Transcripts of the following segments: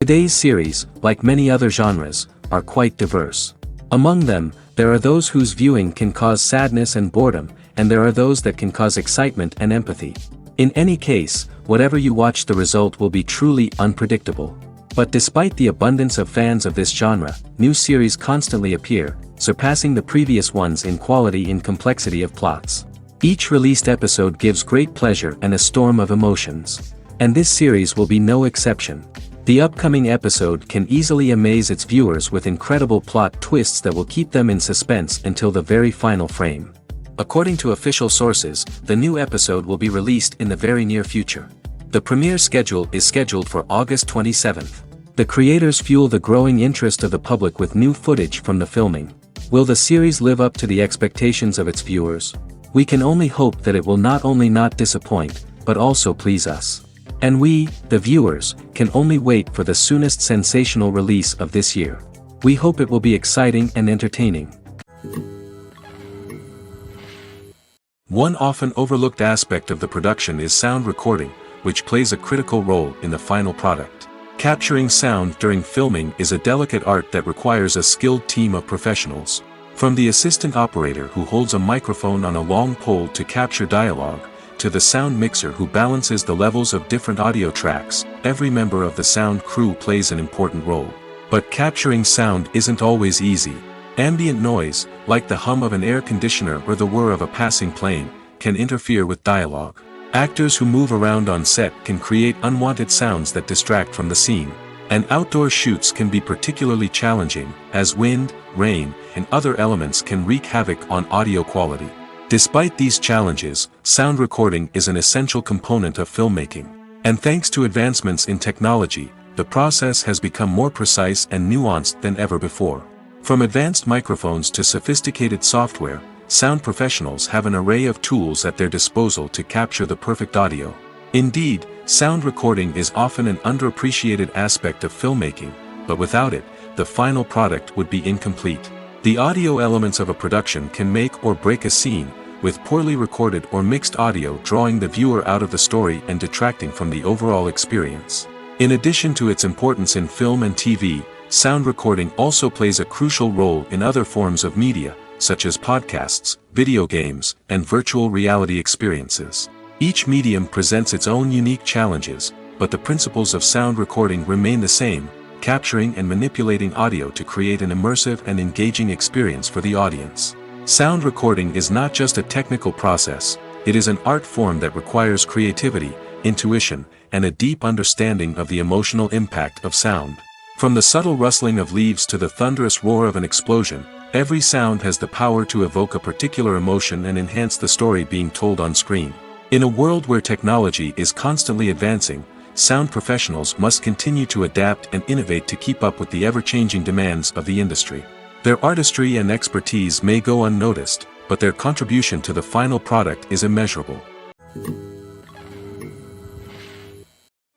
Today's series, like many other genres, are quite diverse. Among them, there are those whose viewing can cause sadness and boredom, and there are those that can cause excitement and empathy. In any case, whatever you watch, the result will be truly unpredictable. But despite the abundance of fans of this genre, new series constantly appear, surpassing the previous ones in quality and complexity of plots. Each released episode gives great pleasure and a storm of emotions. And this series will be no exception. The upcoming episode can easily amaze its viewers with incredible plot twists that will keep them in suspense until the very final frame. According to official sources, the new episode will be released in the very near future. The premiere schedule is scheduled for August 27th. The creators fuel the growing interest of the public with new footage from the filming. Will the series live up to the expectations of its viewers? We can only hope that it will not only not disappoint, but also please us. And we, the viewers, can only wait for the soonest sensational release of this year. We hope it will be exciting and entertaining. One often overlooked aspect of the production is sound recording, which plays a critical role in the final product. Capturing sound during filming is a delicate art that requires a skilled team of professionals. From the assistant operator who holds a microphone on a long pole to capture dialogue, to the sound mixer who balances the levels of different audio tracks, every member of the sound crew plays an important role. But capturing sound isn't always easy. Ambient noise, like the hum of an air conditioner or the whir of a passing plane, can interfere with dialogue. Actors who move around on set can create unwanted sounds that distract from the scene. And outdoor shoots can be particularly challenging, as wind, rain, and other elements can wreak havoc on audio quality. Despite these challenges, sound recording is an essential component of filmmaking. And thanks to advancements in technology, the process has become more precise and nuanced than ever before. From advanced microphones to sophisticated software, sound professionals have an array of tools at their disposal to capture the perfect audio. Indeed, sound recording is often an underappreciated aspect of filmmaking, but without it, the final product would be incomplete. The audio elements of a production can make or break a scene, with poorly recorded or mixed audio drawing the viewer out of the story and detracting from the overall experience. In addition to its importance in film and TV, sound recording also plays a crucial role in other forms of media, such as podcasts, video games, and virtual reality experiences. Each medium presents its own unique challenges, but the principles of sound recording remain the same: capturing and manipulating audio to create an immersive and engaging experience for the audience. Sound recording is not just a technical process, it is an art form that requires creativity, intuition, and a deep understanding of the emotional impact of sound. From the subtle rustling of leaves to the thunderous roar of an explosion, every sound has the power to evoke a particular emotion and enhance the story being told on screen. In a world where technology is constantly advancing, sound professionals must continue to adapt and innovate to keep up with the ever-changing demands of the industry. Their artistry and expertise may go unnoticed, but their contribution to the final product is immeasurable.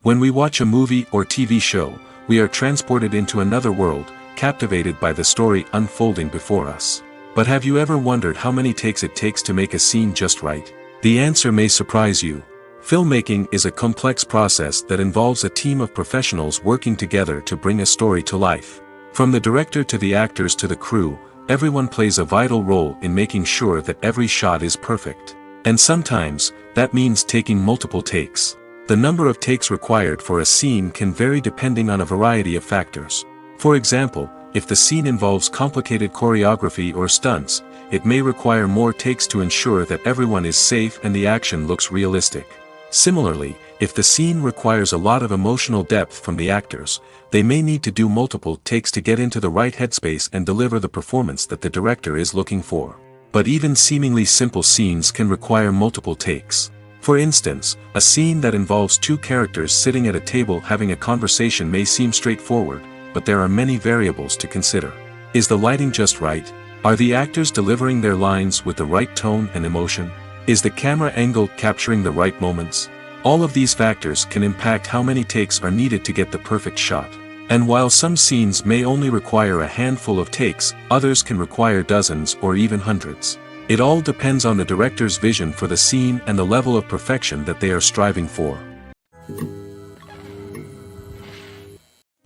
When we watch a movie or TV show, we are transported into another world, captivated by the story unfolding before us. But have you ever wondered how many takes it takes to make a scene just right? The answer may surprise you. Filmmaking is a complex process that involves a team of professionals working together to bring a story to life. From the director to the actors to the crew, everyone plays a vital role in making sure that every shot is perfect. And sometimes, that means taking multiple takes. The number of takes required for a scene can vary depending on a variety of factors. For example, if the scene involves complicated choreography or stunts, it may require more takes to ensure that everyone is safe and the action looks realistic. Similarly, if the scene requires a lot of emotional depth from the actors, they may need to do multiple takes to get into the right headspace and deliver the performance that the director is looking for. But even seemingly simple scenes can require multiple takes. For instance, a scene that involves two characters sitting at a table having a conversation may seem straightforward, but there are many variables to consider. Is the lighting just right? Are the actors delivering their lines with the right tone and emotion? Is the camera angle capturing the right moments? All of these factors can impact how many takes are needed to get the perfect shot. And while some scenes may only require a handful of takes, others can require dozens or even hundreds. It all depends on the director's vision for the scene and the level of perfection that they are striving for.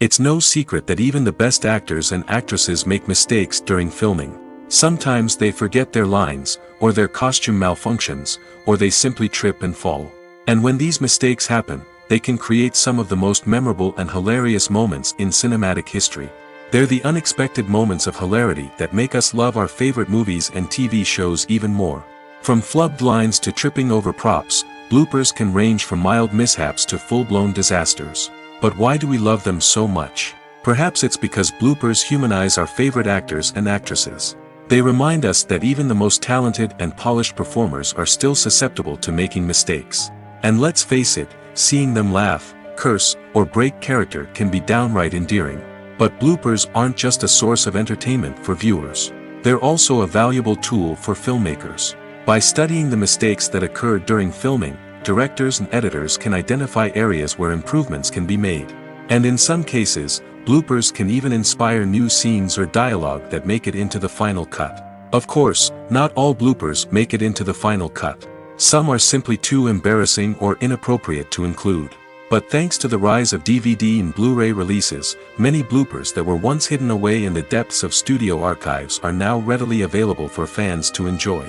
It's no secret that even the best actors and actresses make mistakes during filming. Sometimes they forget their lines, or their costume malfunctions, or they simply trip and fall. And when these mistakes happen, they can create some of the most memorable and hilarious moments in cinematic history. They're the unexpected moments of hilarity that make us love our favorite movies and TV shows even more. From flubbed lines to tripping over props, bloopers can range from mild mishaps to full-blown disasters. But why do we love them so much? Perhaps it's because bloopers humanize our favorite actors and actresses. They remind us that even the most talented and polished performers are still susceptible to making mistakes. And let's face it, seeing them laugh, curse, or break character can be downright endearing. But bloopers aren't just a source of entertainment for viewers. They're also a valuable tool for filmmakers. By studying the mistakes that occur during filming, directors and editors can identify areas where improvements can be made. And in some cases, bloopers can even inspire new scenes or dialogue that make it into the final cut. Of course, not all bloopers make it into the final cut. Some are simply too embarrassing or inappropriate to include. But thanks to the rise of DVD and Blu-ray releases, many bloopers that were once hidden away in the depths of studio archives are now readily available for fans to enjoy.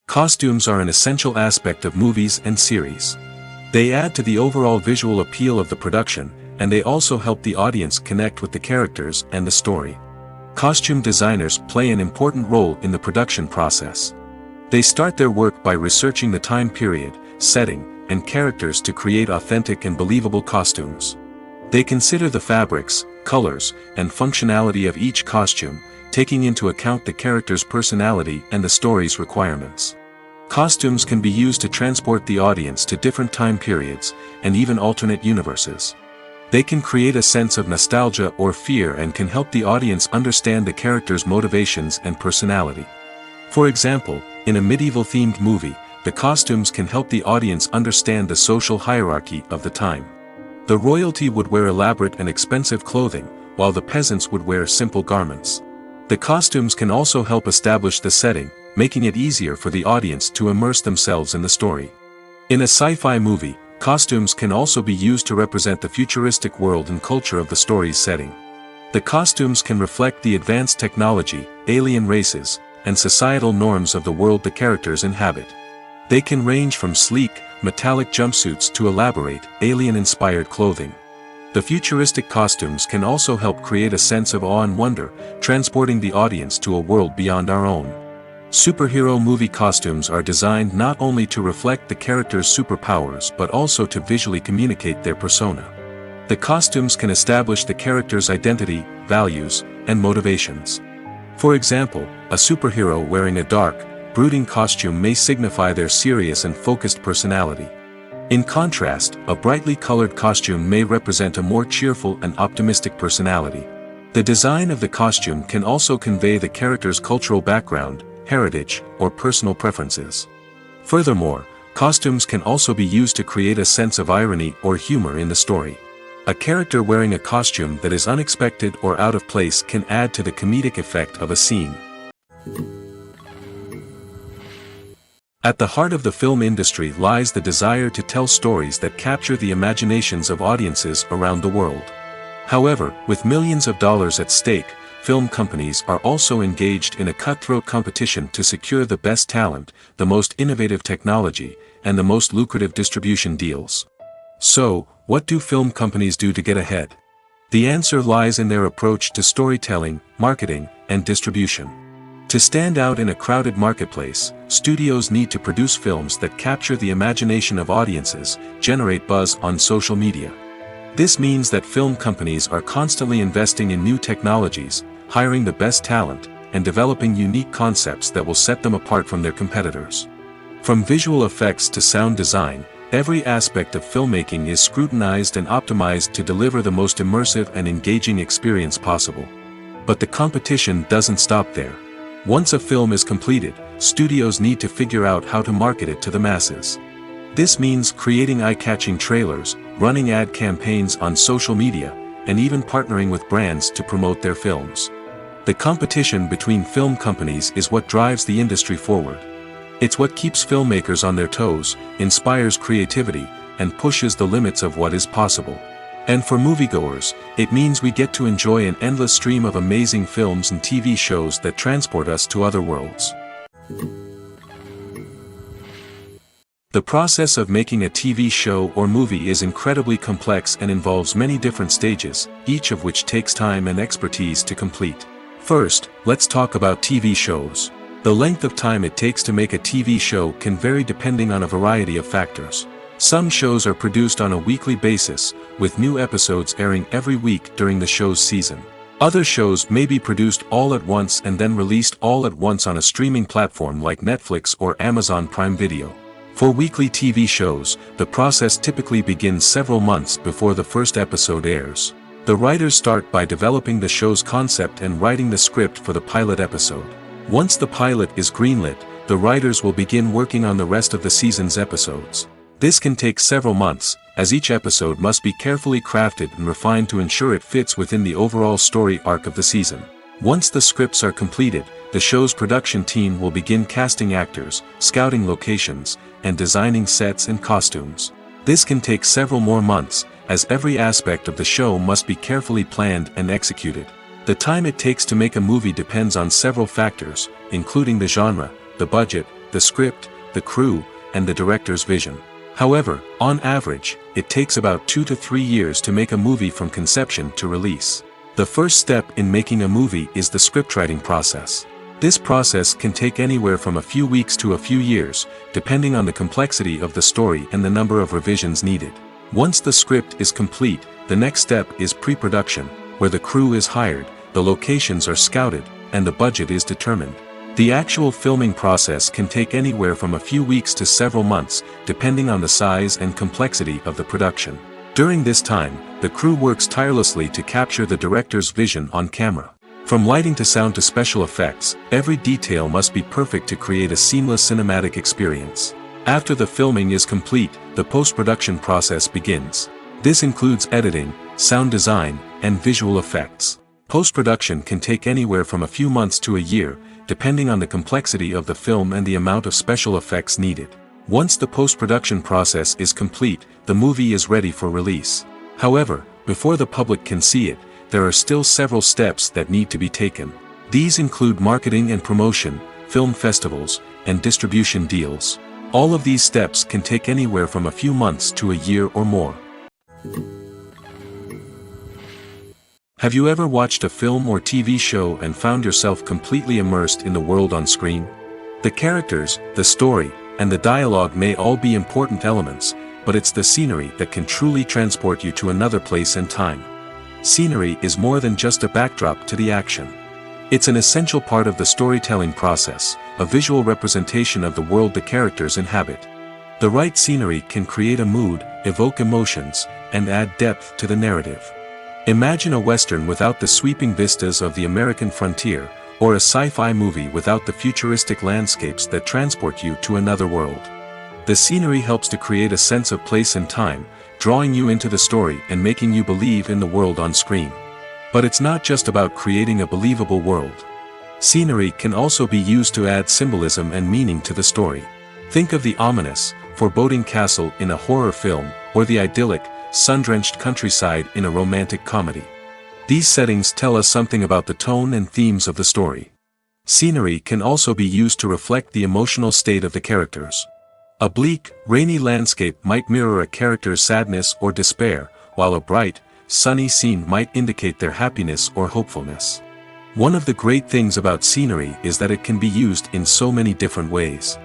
Costumes are an essential aspect of movies and series. They add to the overall visual appeal of the production, and they also help the audience connect with the characters and the story. Costume designers play an important role in the production process. They start their work by researching the time period, setting, and characters to create authentic and believable costumes. They consider the fabrics, colors, and functionality of each costume, taking into account the character's personality and the story's requirements. Costumes can be used to transport the audience to different time periods, and even alternate universes. They can create a sense of nostalgia or fear and can help the audience understand the character's motivations and personality. For example, in a medieval-themed movie, the costumes can help the audience understand the social hierarchy of the time. The royalty would wear elaborate and expensive clothing, while the peasants would wear simple garments. The costumes can also help establish the setting, making it easier for the audience to immerse themselves in the story. In a sci-fi movie, costumes can also be used to represent the futuristic world and culture of the story's setting. The costumes can reflect the advanced technology, alien races, and societal norms of the world the characters inhabit. They can range from sleek, metallic jumpsuits to elaborate, alien-inspired clothing. The futuristic costumes can also help create a sense of awe and wonder, transporting the audience to a world beyond our own. Superhero movie costumes are designed not only to reflect the character's superpowers but also to visually communicate their persona. The costumes can establish the character's identity, values, and motivations. For example, a superhero wearing a dark, brooding costume may signify their serious and focused personality. In contrast, a brightly colored costume may represent a more cheerful and optimistic personality. The design of the costume can also convey the character's cultural background, heritage, or personal preferences. Furthermore, costumes can also be used to create a sense of irony or humor in the story. A character wearing a costume that is unexpected or out of place can add to the comedic effect of a scene. At the heart of the film industry lies the desire to tell stories that capture the imaginations of audiences around the world. However, with millions of dollars at stake, film companies are also engaged in a cutthroat competition to secure the best talent, the most innovative technology, and the most lucrative distribution deals. So, what do film companies do to get ahead? The answer lies in their approach to storytelling, marketing, and distribution. To stand out in a crowded marketplace, studios need to produce films that capture the imagination of audiences, generate buzz on social media. This means that film companies are constantly investing in new technologies, hiring the best talent, and developing unique concepts that will set them apart from their competitors. From visual effects to sound design, every aspect of filmmaking is scrutinized and optimized to deliver the most immersive and engaging experience possible. But the competition doesn't stop there. Once a film is completed, studios need to figure out how to market it to the masses. This means creating eye-catching trailers, running ad campaigns on social media, and even partnering with brands to promote their films. The competition between film companies is what drives the industry forward. It's what keeps filmmakers on their toes, inspires creativity, and pushes the limits of what is possible. And for moviegoers, it means we get to enjoy an endless stream of amazing films and TV shows that transport us to other worlds. The process of making a TV show or movie is incredibly complex and involves many different stages, each of which takes time and expertise to complete. First, let's talk about TV shows. The length of time it takes to make a TV show can vary depending on a variety of factors. Some shows are produced on a weekly basis, with new episodes airing every week during the show's season. Other shows may be produced all at once and then released all at once on a streaming platform like Netflix or Amazon Prime Video. For weekly TV shows, the process typically begins several months before the first episode airs. The writers start by developing the show's concept and writing the script for the pilot episode. Once the pilot is greenlit, the writers will begin working on the rest of the season's episodes. This can take several months, as each episode must be carefully crafted and refined to ensure it fits within the overall story arc of the season. Once the scripts are completed, the show's production team will begin casting actors, scouting locations, and designing sets and costumes. This can take several more months, as every aspect of the show must be carefully planned and executed. The time it takes to make a movie depends on several factors, including the genre, the budget, the script, the crew, and the director's vision. However, on average, it takes about 2 to 3 years to make a movie from conception to release. The first step in making a movie is the scriptwriting process. This process can take anywhere from a few weeks to a few years, depending on the complexity of the story and the number of revisions needed. Once the script is complete, the next step is pre-production, where the crew is hired, the locations are scouted, and the budget is determined. The actual filming process can take anywhere from a few weeks to several months, depending on the size and complexity of the production. During this time, the crew works tirelessly to capture the director's vision on camera. From lighting to sound to special effects, every detail must be perfect to create a seamless cinematic experience. After the filming is complete, the post-production process begins. This includes editing, sound design, and visual effects. Post-production can take anywhere from a few months to a year, depending on the complexity of the film and the amount of special effects needed. Once the post-production process is complete, the movie is ready for release. However, before the public can see it, there are still several steps that need to be taken. These include marketing and promotion, film festivals, and distribution deals. All of these steps can take anywhere from a few months to a year or more. Have you ever watched a film or TV show and found yourself completely immersed in the world on screen? The characters, the story, and the dialogue may all be important elements, but it's the scenery that can truly transport you to another place and time. Scenery is more than just a backdrop to the action. It's an essential part of the storytelling process, a visual representation of the world the characters inhabit. The right scenery can create a mood, evoke emotions, and add depth to the narrative. Imagine a Western without the sweeping vistas of the American frontier, or a sci-fi movie without the futuristic landscapes that transport you to another world. The scenery helps to create a sense of place and time, drawing you into the story and making you believe in the world on screen. But it's not just about creating a believable world. Scenery can also be used to add symbolism and meaning to the story. Think of the ominous, foreboding castle in a horror film, or the idyllic, sun-drenched countryside in a romantic comedy. These settings tell us something about the tone and themes of the story. Scenery can also be used to reflect the emotional state of the characters. A bleak, rainy landscape might mirror a character's sadness or despair, while a bright, sunny scene might indicate their happiness or hopefulness. One of the great things about scenery is that it can be used in so many different ways.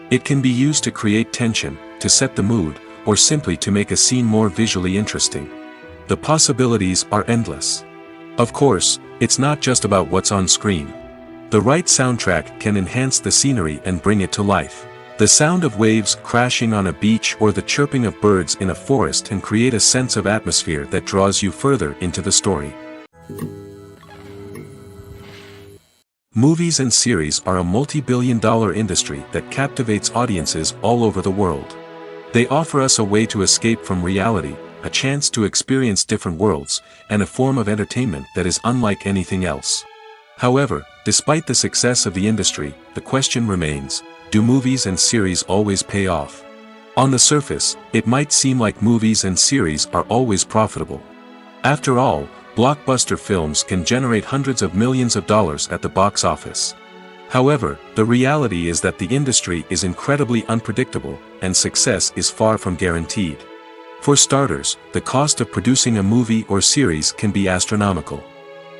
It can be used to create tension, to set the mood, or simply to make a scene more visually interesting. The possibilities are endless. Of course, it's not just about what's on screen. The right soundtrack can enhance the scenery and bring it to life. The sound of waves crashing on a beach or the chirping of birds in a forest can create a sense of atmosphere that draws you further into the story. Movies and series are a multi-billion-dollar industry that captivates audiences all over the world. They offer us a way to escape from reality, a chance to experience different worlds, and a form of entertainment that is unlike anything else. However, despite the success of the industry, the question remains, do movies and series always pay off? On the surface, it might seem like movies and series are always profitable. After all, blockbuster films can generate hundreds of millions of dollars at the box office. However, the reality is that the industry is incredibly unpredictable, and success is far from guaranteed. For starters, the cost of producing a movie or series can be astronomical.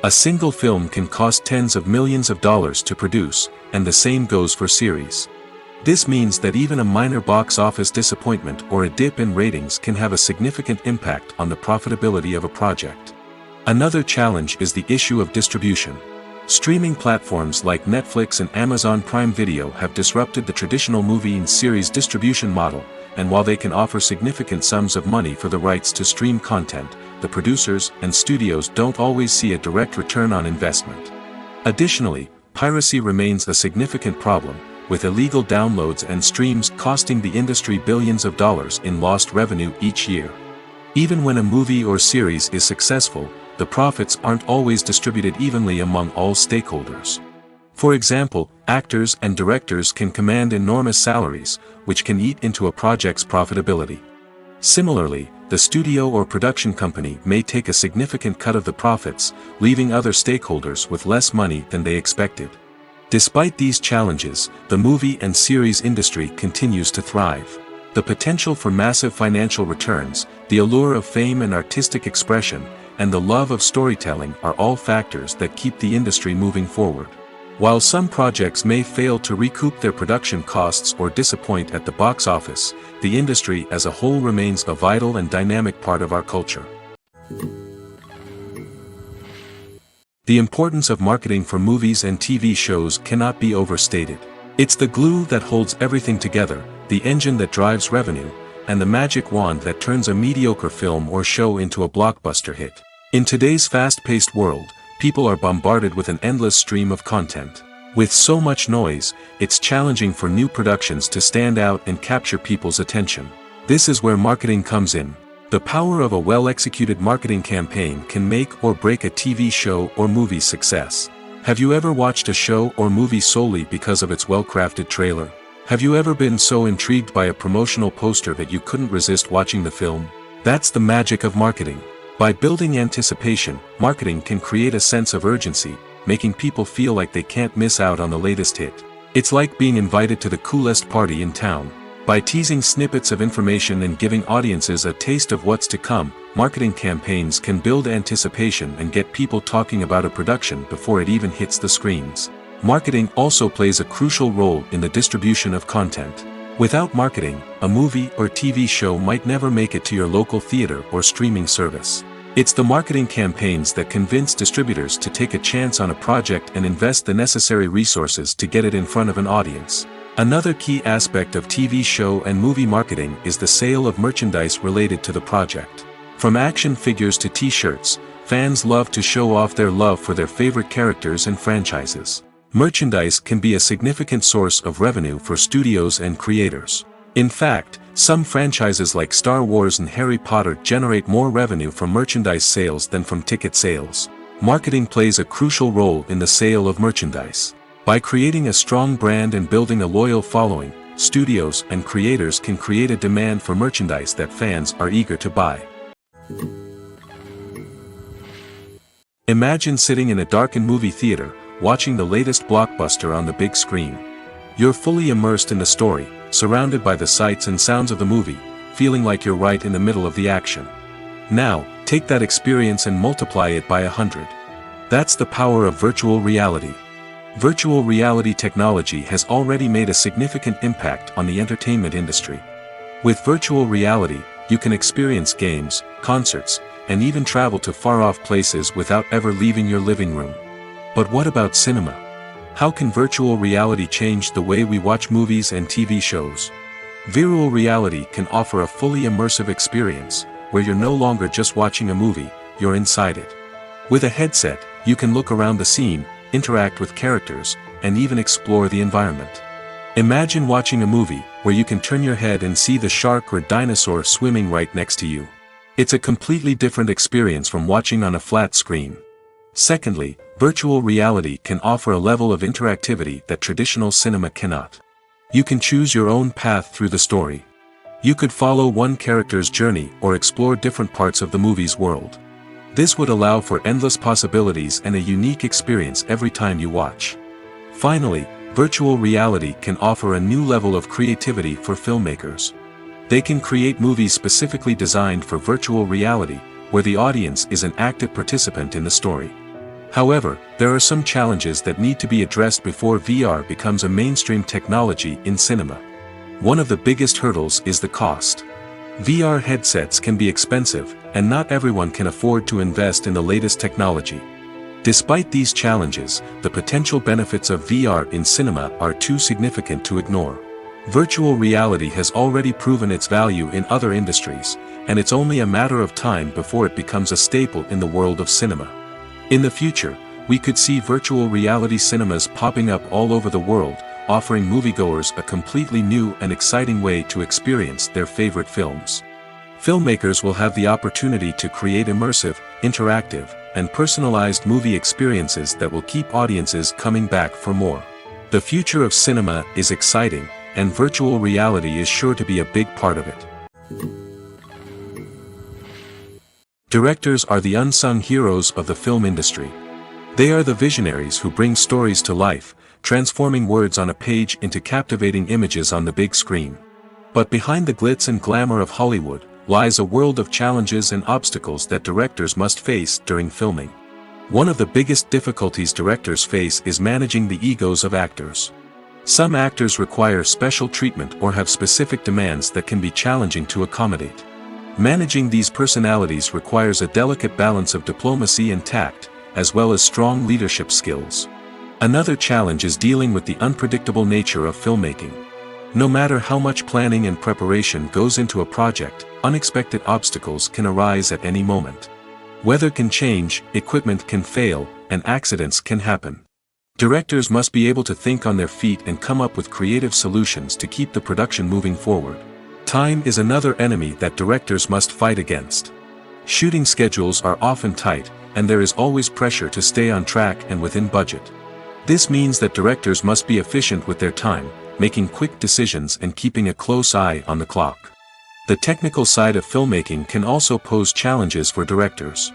A single film can cost tens of millions of dollars to produce, and the same goes for series. This means that even a minor box office disappointment or a dip in ratings can have a significant impact on the profitability of a project. Another challenge is the issue of distribution. Streaming platforms like Netflix and Amazon Prime Video have disrupted the traditional movie and series distribution model, and while they can offer significant sums of money for the rights to stream content, the producers and studios don't always see a direct return on investment. Additionally, piracy remains a significant problem, with illegal downloads and streams costing the industry billions of dollars in lost revenue each year. Even when a movie or series is successful, the profits aren't always distributed evenly among all stakeholders. For example, actors and directors can command enormous salaries, which can eat into a project's profitability. Similarly, the studio or production company may take a significant cut of the profits, leaving other stakeholders with less money than they expected. Despite these challenges, the movie and series industry continues to thrive. The potential for massive financial returns, the allure of fame and artistic expression, and the love of storytelling are all factors that keep the industry moving forward. While some projects may fail to recoup their production costs or disappoint at the box office, the industry as a whole remains a vital and dynamic part of our culture. The importance of marketing for movies and TV shows cannot be overstated. It's the glue that holds everything together, the engine that drives revenue, and the magic wand that turns a mediocre film or show into a blockbuster hit. In today's fast-paced world, people are bombarded with an endless stream of content. With so much noise, it's challenging for new productions to stand out and capture people's attention. This is where marketing comes in. The power of a well-executed marketing campaign can make or break a TV show or movie's success. Have you ever watched a show or movie solely because of its well-crafted trailer? Have you ever been so intrigued by a promotional poster that you couldn't resist watching the film? That's the magic of marketing. By building anticipation, marketing can create a sense of urgency, making people feel like they can't miss out on the latest hit. It's like being invited to the coolest party in town. By teasing snippets of information and giving audiences a taste of what's to come, marketing campaigns can build anticipation and get people talking about a production before it even hits the screens. Marketing also plays a crucial role in the distribution of content. Without marketing, a movie or TV show might never make it to your local theater or streaming service. It's the marketing campaigns that convince distributors to take a chance on a project and invest the necessary resources to get it in front of an audience. Another key aspect of TV show and movie marketing is the sale of merchandise related to the project. From action figures to t-shirts, fans love to show off their love for their favorite characters and franchises. Merchandise can be a significant source of revenue for studios and creators. In fact, some franchises like Star Wars and Harry Potter generate more revenue from merchandise sales than from ticket sales. Marketing plays a crucial role in the sale of merchandise. By creating a strong brand and building a loyal following, studios and creators can create a demand for merchandise that fans are eager to buy. Imagine sitting in a darkened movie theater, watching the latest blockbuster on the big screen. You're fully immersed in the story, surrounded by the sights and sounds of the movie, feeling like you're right in the middle of the action. Now, take that experience and multiply it by 100. That's the power of virtual reality. Virtual reality technology has already made a significant impact on the entertainment industry. With virtual reality, you can experience games, concerts, and even travel to far-off places without ever leaving your living room. But what about cinema? How can virtual reality change the way we watch movies and TV shows? Virtual reality can offer a fully immersive experience, where you're no longer just watching a movie, you're inside it. With a headset, you can look around the scene, interact with characters, and even explore the environment. Imagine watching a movie, where you can turn your head and see the shark or dinosaur swimming right next to you. It's a completely different experience from watching on a flat screen. Secondly, virtual reality can offer a level of interactivity that traditional cinema cannot. You can choose your own path through the story. You could follow one character's journey or explore different parts of the movie's world. This would allow for endless possibilities and a unique experience every time you watch. Finally, virtual reality can offer a new level of creativity for filmmakers. They can create movies specifically designed for virtual reality, where the audience is an active participant in the story. However, there are some challenges that need to be addressed before VR becomes a mainstream technology in cinema. One of the biggest hurdles is the cost. VR headsets can be expensive, and not everyone can afford to invest in the latest technology. Despite these challenges, the potential benefits of VR in cinema are too significant to ignore. Virtual reality has already proven its value in other industries, and it's only a matter of time before it becomes a staple in the world of cinema. In the future, we could see virtual reality cinemas popping up all over the world, offering moviegoers a completely new and exciting way to experience their favorite films. Filmmakers will have the opportunity to create immersive, interactive, and personalized movie experiences that will keep audiences coming back for more. The future of cinema is exciting, and virtual reality is sure to be a big part of it. Directors are the unsung heroes of the film industry. They are the visionaries who bring stories to life, transforming words on a page into captivating images on the big screen. But behind the glitz and glamour of Hollywood lies a world of challenges and obstacles that directors must face during filming. One of the biggest difficulties directors face is managing the egos of actors. Some actors require special treatment or have specific demands that can be challenging to accommodate. Managing these personalities requires a delicate balance of diplomacy and tact, as well as strong leadership skills. Another challenge is dealing with the unpredictable nature of filmmaking. No matter how much planning and preparation goes into a project, unexpected obstacles can arise at any moment. Weather can change, equipment can fail, and accidents can happen. Directors must be able to think on their feet and come up with creative solutions to keep the production moving forward. Time is another enemy that directors must fight against. Shooting schedules are often tight, and there is always pressure to stay on track and within budget. This means that directors must be efficient with their time, making quick decisions and keeping a close eye on the clock. The technical side of filmmaking can also pose challenges for directors.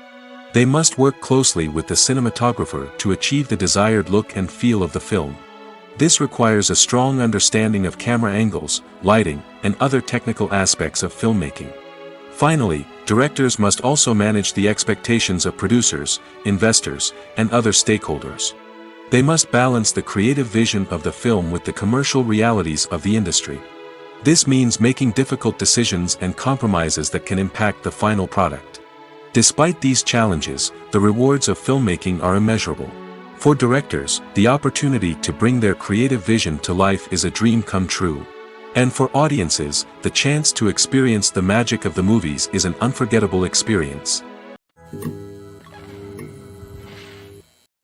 They must work closely with the cinematographer to achieve the desired look and feel of the film. This requires a strong understanding of camera angles, lighting, and other technical aspects of filmmaking. Finally, directors must also manage the expectations of producers, investors, and other stakeholders. They must balance the creative vision of the film with the commercial realities of the industry. This means making difficult decisions and compromises that can impact the final product. Despite these challenges, the rewards of filmmaking are immeasurable. For directors, the opportunity to bring their creative vision to life is a dream come true. And for audiences, the chance to experience the magic of the movies is an unforgettable experience.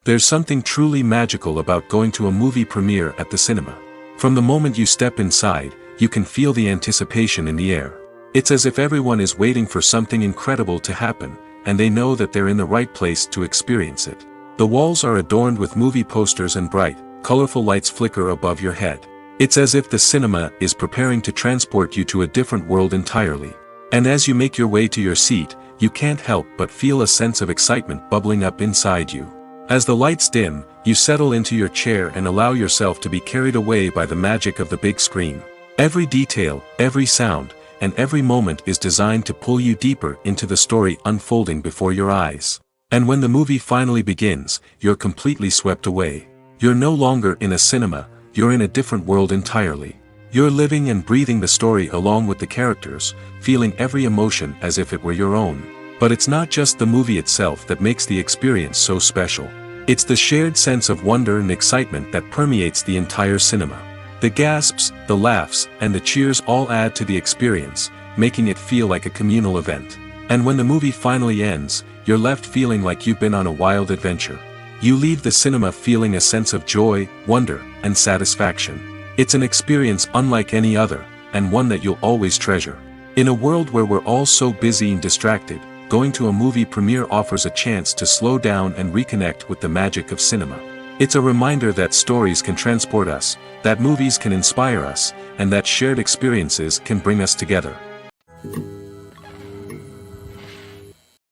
There's something truly magical about going to a movie premiere at the cinema. From the moment you step inside, you can feel the anticipation in the air. It's as if everyone is waiting for something incredible to happen, and they know that they're in the right place to experience it. The walls are adorned with movie posters and bright, colorful lights flicker above your head. It's as if the cinema is preparing to transport you to a different world entirely. And as you make your way to your seat, you can't help but feel a sense of excitement bubbling up inside you. As the lights dim, you settle into your chair and allow yourself to be carried away by the magic of the big screen. Every detail, every sound, and every moment is designed to pull you deeper into the story unfolding before your eyes. And when the movie finally begins, you're completely swept away. You're no longer in a cinema, you're in a different world entirely. You're living and breathing the story along with the characters, feeling every emotion as if it were your own. But it's not just the movie itself that makes the experience so special. It's the shared sense of wonder and excitement that permeates the entire cinema. The gasps, the laughs, and the cheers all add to the experience, making it feel like a communal event. And when the movie finally ends, you're left feeling like you've been on a wild adventure. You leave the cinema feeling a sense of joy, wonder, and satisfaction. It's an experience unlike any other, and one that you'll always treasure. In a world where we're all so busy and distracted, going to a movie premiere offers a chance to slow down and reconnect with the magic of cinema. It's a reminder that stories can transport us, that movies can inspire us, and that shared experiences can bring us together.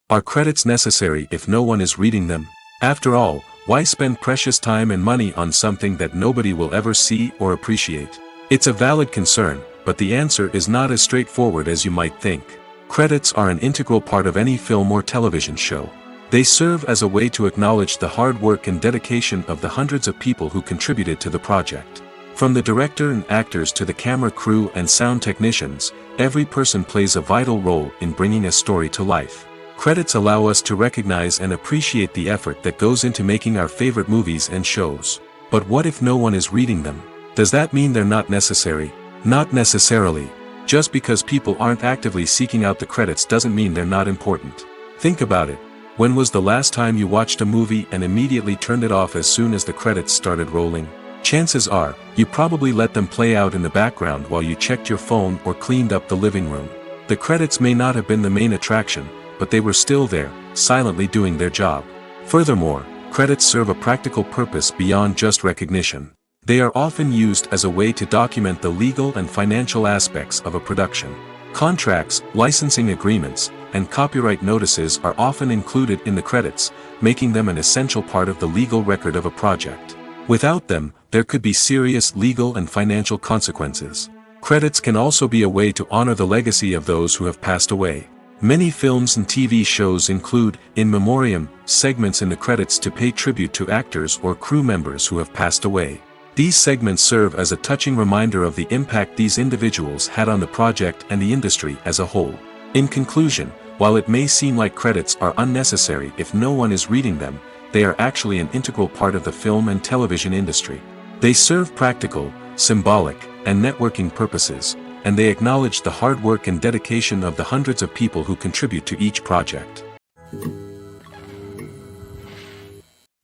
Are credits necessary if no one is reading them? After all, why spend precious time and money on something that nobody will ever see or appreciate? It's a valid concern, but the answer is not as straightforward as you might think. Credits are an integral part of any film or television show. They serve as a way to acknowledge the hard work and dedication of the hundreds of people who contributed to the project. From the director and actors to the camera crew and sound technicians, every person plays a vital role in bringing a story to life. Credits allow us to recognize and appreciate the effort that goes into making our favorite movies and shows. But what if no one is reading them? Does that mean they're not necessary? Not necessarily. Just because people aren't actively seeking out the credits doesn't mean they're not important. Think about it. When was the last time you watched a movie and immediately turned it off as soon as the credits started rolling? Chances are, you probably let them play out in the background while you checked your phone or cleaned up the living room. The credits may not have been the main attraction, but they were still there, silently doing their job. Furthermore, credits serve a practical purpose beyond just recognition. They are often used as a way to document the legal and financial aspects of a production. Contracts, licensing agreements, and copyright notices are often included in the credits, making them an essential part of the legal record of a project. Without them, there could be serious legal and financial consequences. Credits can also be a way to honor the legacy of those who have passed away. Many films and TV shows include, in memoriam, segments in the credits to pay tribute to actors or crew members who have passed away. These segments serve as a touching reminder of the impact these individuals had on the project and the industry as a whole. In conclusion, while it may seem like credits are unnecessary if no one is reading them, they are actually an integral part of the film and television industry. They serve practical, symbolic, and networking purposes, and they acknowledge the hard work and dedication of the hundreds of people who contribute to each project.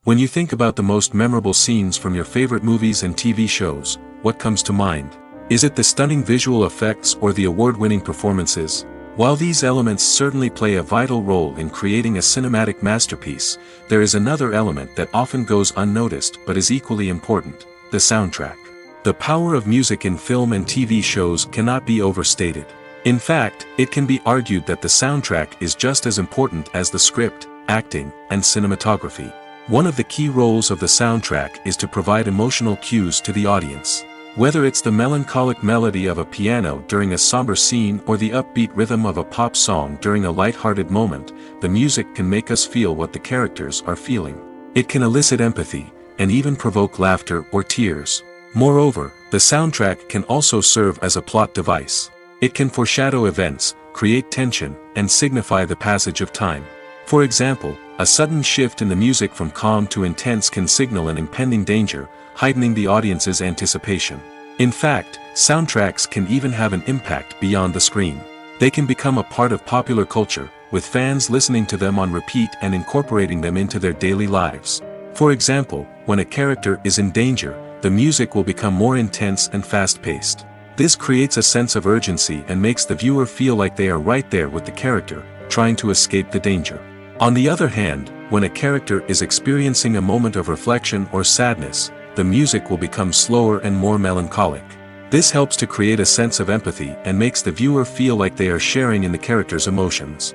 When you think about the most memorable scenes from your favorite movies and TV shows, what comes to mind? Is it the stunning visual effects or the award-winning performances? While these elements certainly play a vital role in creating a cinematic masterpiece, there is another element that often goes unnoticed but is equally important: the soundtrack. The power of music in film and TV shows cannot be overstated. In fact, it can be argued that the soundtrack is just as important as the script, acting, and cinematography. One of the key roles of the soundtrack is to provide emotional cues to the audience. Whether it's the melancholic melody of a piano during a somber scene or the upbeat rhythm of a pop song during a light-hearted moment, the music can make us feel what the characters are feeling. It can elicit empathy, and even provoke laughter or tears. Moreover, the soundtrack can also serve as a plot device. It can foreshadow events, create tension, and signify the passage of time. For example, a sudden shift in the music from calm to intense can signal an impending danger, heightening the audience's anticipation. In fact, soundtracks can even have an impact beyond the screen. They can become a part of popular culture, with fans listening to them on repeat and incorporating them into their daily lives. For example, when a character is in danger, the music will become more intense and fast-paced. This creates a sense of urgency and makes the viewer feel like they are right there with the character, trying to escape the danger. On the other hand, when a character is experiencing a moment of reflection or sadness, the music will become slower and more melancholic. This helps to create a sense of empathy and makes the viewer feel like they are sharing in the character's emotions.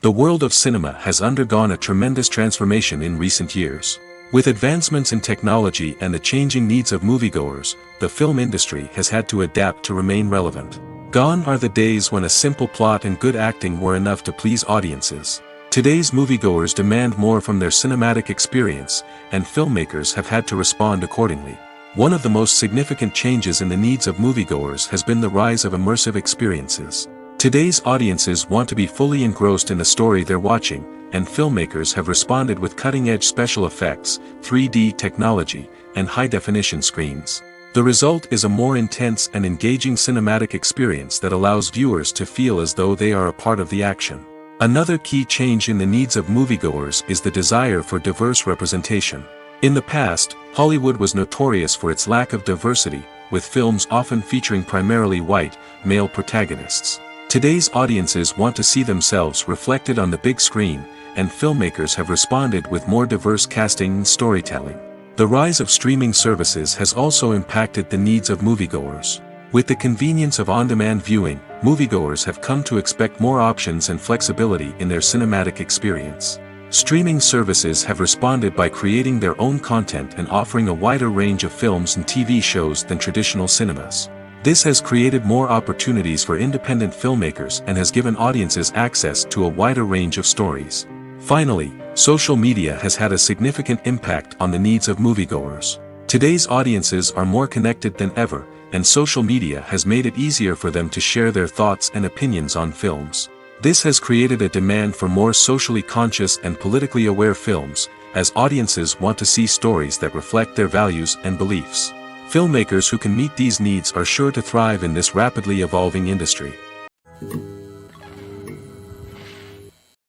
The world of cinema has undergone a tremendous transformation in recent years. With advancements in technology and the changing needs of moviegoers, the film industry has had to adapt to remain relevant. Gone are the days when a simple plot and good acting were enough to please audiences. Today's moviegoers demand more from their cinematic experience, and filmmakers have had to respond accordingly. One of the most significant changes in the needs of moviegoers has been the rise of immersive experiences. Today's audiences want to be fully engrossed in the story they're watching, and filmmakers have responded with cutting-edge special effects, 3D technology, and high-definition screens. The result is a more intense and engaging cinematic experience that allows viewers to feel as though they are a part of the action. Another key change in the needs of moviegoers is the desire for diverse representation. In the past, Hollywood was notorious for its lack of diversity, with films often featuring primarily white, male protagonists. Today's audiences want to see themselves reflected on the big screen, and filmmakers have responded with more diverse casting and storytelling. The rise of streaming services has also impacted the needs of moviegoers. With the convenience of on-demand viewing, moviegoers have come to expect more options and flexibility in their cinematic experience. Streaming services have responded by creating their own content and offering a wider range of films and TV shows than traditional cinemas. This has created more opportunities for independent filmmakers and has given audiences access to a wider range of stories. Finally, social media has had a significant impact on the needs of moviegoers. Today's audiences are more connected than ever, and social media has made it easier for them to share their thoughts and opinions on films. This has created a demand for more socially conscious and politically aware films, as audiences want to see stories that reflect their values and beliefs. Filmmakers who can meet these needs are sure to thrive in this rapidly evolving industry.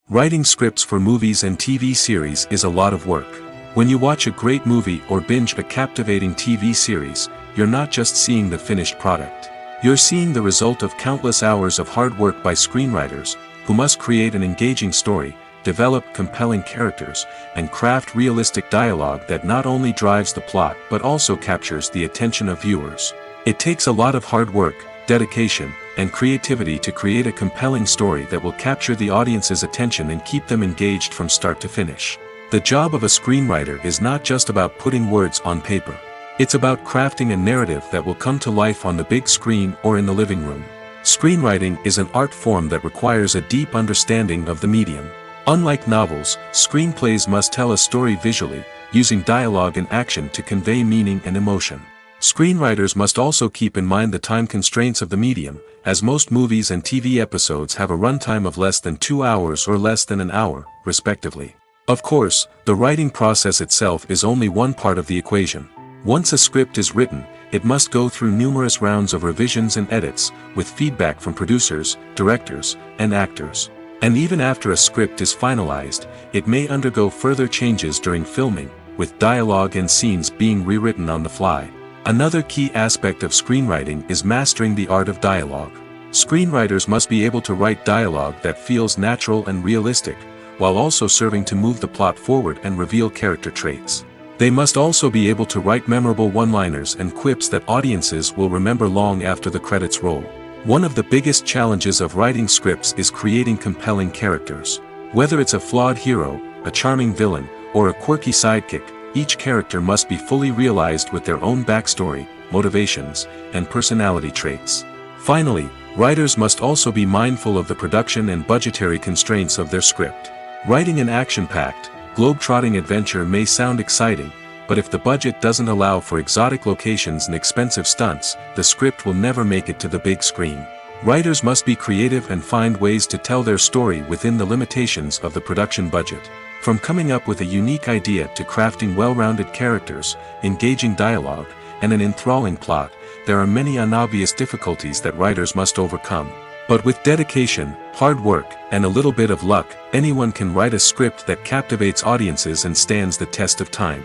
Writing scripts for movies and TV series is a lot of work. When you watch a great movie or binge a captivating TV series, you're not just seeing the finished product. You're seeing the result of countless hours of hard work by screenwriters, who must create an engaging story, develop compelling characters, and craft realistic dialogue that not only drives the plot but also captures the attention of viewers. It takes a lot of hard work, dedication, and creativity to create a compelling story that will capture the audience's attention and keep them engaged from start to finish. The job of a screenwriter is not just about putting words on paper. It's about crafting a narrative that will come to life on the big screen or in the living room. Screenwriting is an art form that requires a deep understanding of the medium. Unlike novels, screenplays must tell a story visually, using dialogue and action to convey meaning and emotion. Screenwriters must also keep in mind the time constraints of the medium, as most movies and TV episodes have a runtime of less than 2 hours or less than an hour, respectively. Of course, the writing process itself is only one part of the equation. Once a script is written, it must go through numerous rounds of revisions and edits, with feedback from producers, directors, and actors. And even after a script is finalized, it may undergo further changes during filming, with dialogue and scenes being rewritten on the fly. Another key aspect of screenwriting is mastering the art of dialogue. Screenwriters must be able to write dialogue that feels natural and realistic, while also serving to move the plot forward and reveal character traits. They must also be able to write memorable one-liners and quips that audiences will remember long after the credits roll. One of the biggest challenges of writing scripts is creating compelling characters. Whether it's a flawed hero, a charming villain, or a quirky sidekick, each character must be fully realized with their own backstory, motivations, and personality traits. Finally, writers must also be mindful of the production and budgetary constraints of their script. Writing an action-packed, globe-trotting adventure may sound exciting, but if the budget doesn't allow for exotic locations and expensive stunts, the script will never make it to the big screen. Writers must be creative and find ways to tell their story within the limitations of the production budget. From coming up with a unique idea to crafting well-rounded characters, engaging dialogue, and an enthralling plot, there are many unobvious difficulties that writers must overcome. But with dedication, hard work, and a little bit of luck, anyone can write a script that captivates audiences and stands the test of time.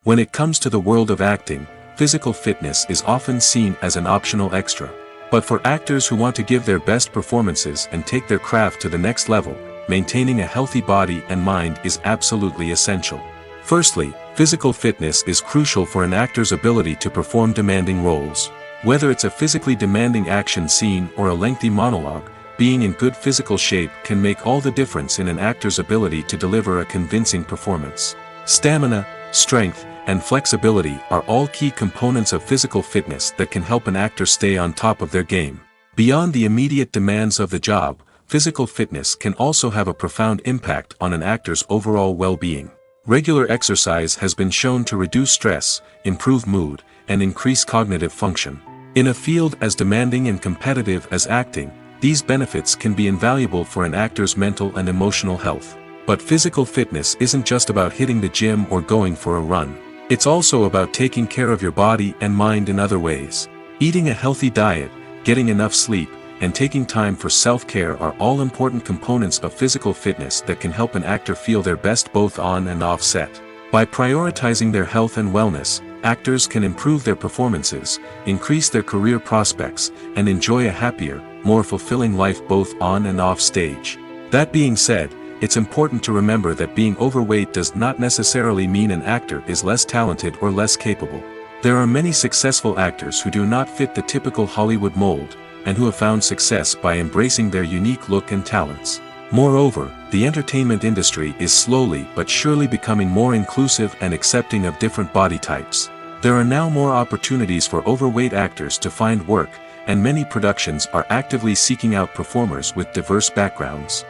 When it comes to the world of acting, physical fitness is often seen as an optional extra. But for actors who want to give their best performances and take their craft to the next level, maintaining a healthy body and mind is absolutely essential. Firstly, physical fitness is crucial for an actor's ability to perform demanding roles. Whether it's a physically demanding action scene or a lengthy monologue, being in good physical shape can make all the difference in an actor's ability to deliver a convincing performance. Stamina, strength, and flexibility are all key components of physical fitness that can help an actor stay on top of their game. Beyond the immediate demands of the job, physical fitness can also have a profound impact on an actor's overall well-being. Regular exercise has been shown to reduce stress, improve mood, and increase cognitive function. In a field as demanding and competitive as acting, these benefits can be invaluable for an actor's mental and emotional health. But physical fitness isn't just about hitting the gym or going for a run. It's also about taking care of your body and mind in other ways. Eating a healthy diet, getting enough sleep, and taking time for self-care are all important components of physical fitness that can help an actor feel their best both on and off set. By prioritizing their health and wellness, actors can improve their performances, increase their career prospects, and enjoy a happier, more fulfilling life both on and off stage. That being said, it's important to remember that being overweight does not necessarily mean an actor is less talented or less capable. There are many successful actors who do not fit the typical Hollywood mold, and who have found success by embracing their unique look and talents. Moreover, the entertainment industry is slowly but surely becoming more inclusive and accepting of different body types. There are now more opportunities for overweight actors to find work, and many productions are actively seeking out performers with diverse backgrounds.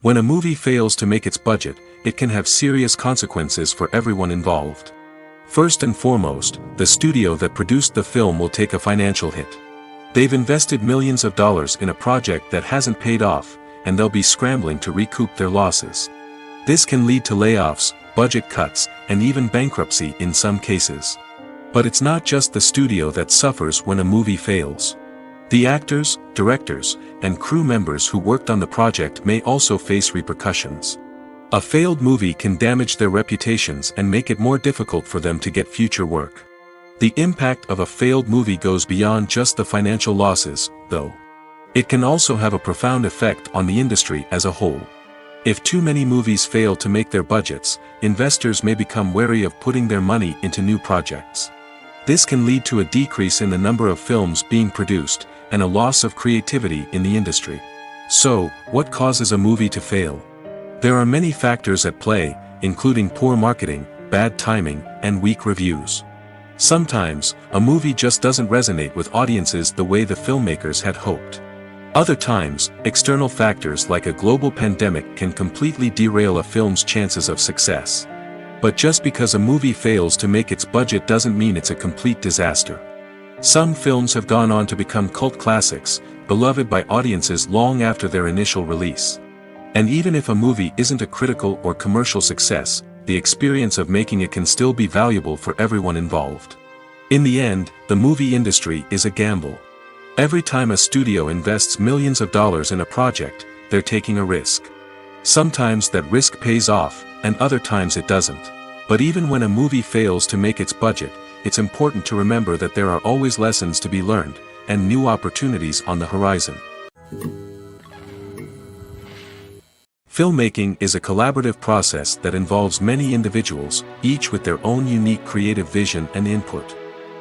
When a movie fails to make its budget, it can have serious consequences for everyone involved. First and foremost, the studio that produced the film will take a financial hit. They've invested millions of dollars in a project that hasn't paid off, and they'll be scrambling to recoup their losses. This can lead to layoffs, budget cuts, and even bankruptcy in some cases. But it's not just the studio that suffers when a movie fails. The actors, directors, and crew members who worked on the project may also face repercussions. A failed movie can damage their reputations and make it more difficult for them to get future work. The impact of a failed movie goes beyond just the financial losses, though. It can also have a profound effect on the industry as a whole. If too many movies fail to make their budgets, investors may become wary of putting their money into new projects. This can lead to a decrease in the number of films being produced, and a loss of creativity in the industry. So, what causes a movie to fail? There are many factors at play, including poor marketing, bad timing, and weak reviews. Sometimes, a movie just doesn't resonate with audiences the way the filmmakers had hoped. Other times, external factors like a global pandemic can completely derail a film's chances of success. But just because a movie fails to make its budget doesn't mean it's a complete disaster. Some films have gone on to become cult classics, beloved by audiences long after their initial release. And even if a movie isn't a critical or commercial success, the experience of making it can still be valuable for everyone involved. In the end, the movie industry is a gamble. Every time a studio invests millions of dollars in a project, they're taking a risk. Sometimes that risk pays off, and other times it doesn't. But even when a movie fails to make its budget, it's important to remember that there are always lessons to be learned, and new opportunities on the horizon. Filmmaking is a collaborative process that involves many individuals, each with their own unique creative vision and input.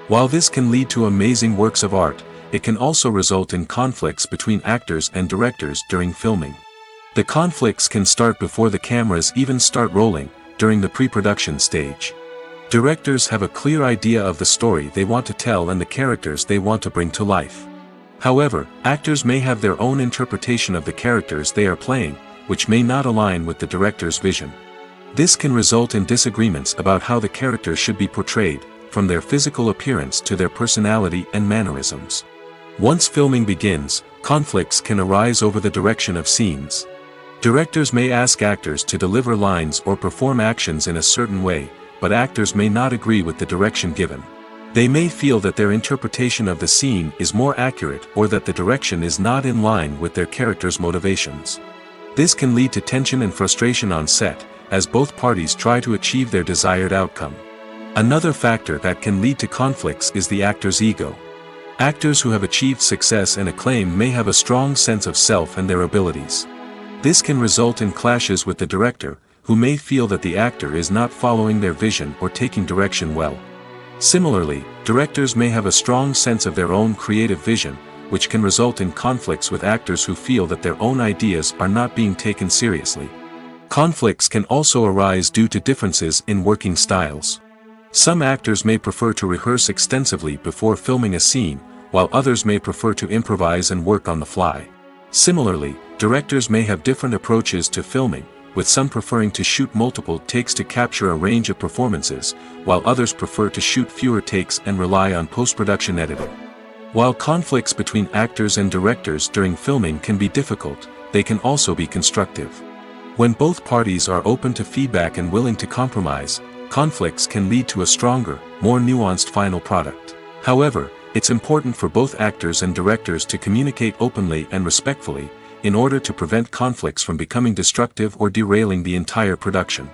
While this can lead to amazing works of art, it can also result in conflicts between actors and directors during filming. The conflicts can start before the cameras even start rolling, during the pre-production stage. Directors have a clear idea of the story they want to tell and the characters they want to bring to life. However, actors may have their own interpretation of the characters they are playing, which may not align with the director's vision. This can result in disagreements about how the characters should be portrayed, from their physical appearance to their personality and mannerisms. Once filming begins, conflicts can arise over the direction of scenes. Directors may ask actors to deliver lines or perform actions in a certain way, but actors may not agree with the direction given. They may feel that their interpretation of the scene is more accurate or that the direction is not in line with their character's motivations. This can lead to tension and frustration on set, as both parties try to achieve their desired outcome. Another factor that can lead to conflicts is the actor's ego. Actors who have achieved success and acclaim may have a strong sense of self and their abilities. This can result in clashes with the director, who may feel that the actor is not following their vision or taking direction well. Similarly, directors may have a strong sense of their own creative vision, which can result in conflicts with actors who feel that their own ideas are not being taken seriously. Conflicts can also arise due to differences in working styles. Some actors may prefer to rehearse extensively before filming a scene, while others may prefer to improvise and work on the fly. Similarly, directors may have different approaches to filming, with some preferring to shoot multiple takes to capture a range of performances, while others prefer to shoot fewer takes and rely on post-production editing. While conflicts between actors and directors during filming can be difficult, they can also be constructive. When both parties are open to feedback and willing to compromise, conflicts can lead to a stronger, more nuanced final product. However, it's important for both actors and directors to communicate openly and respectfully, in order to prevent conflicts from becoming destructive or derailing the entire production.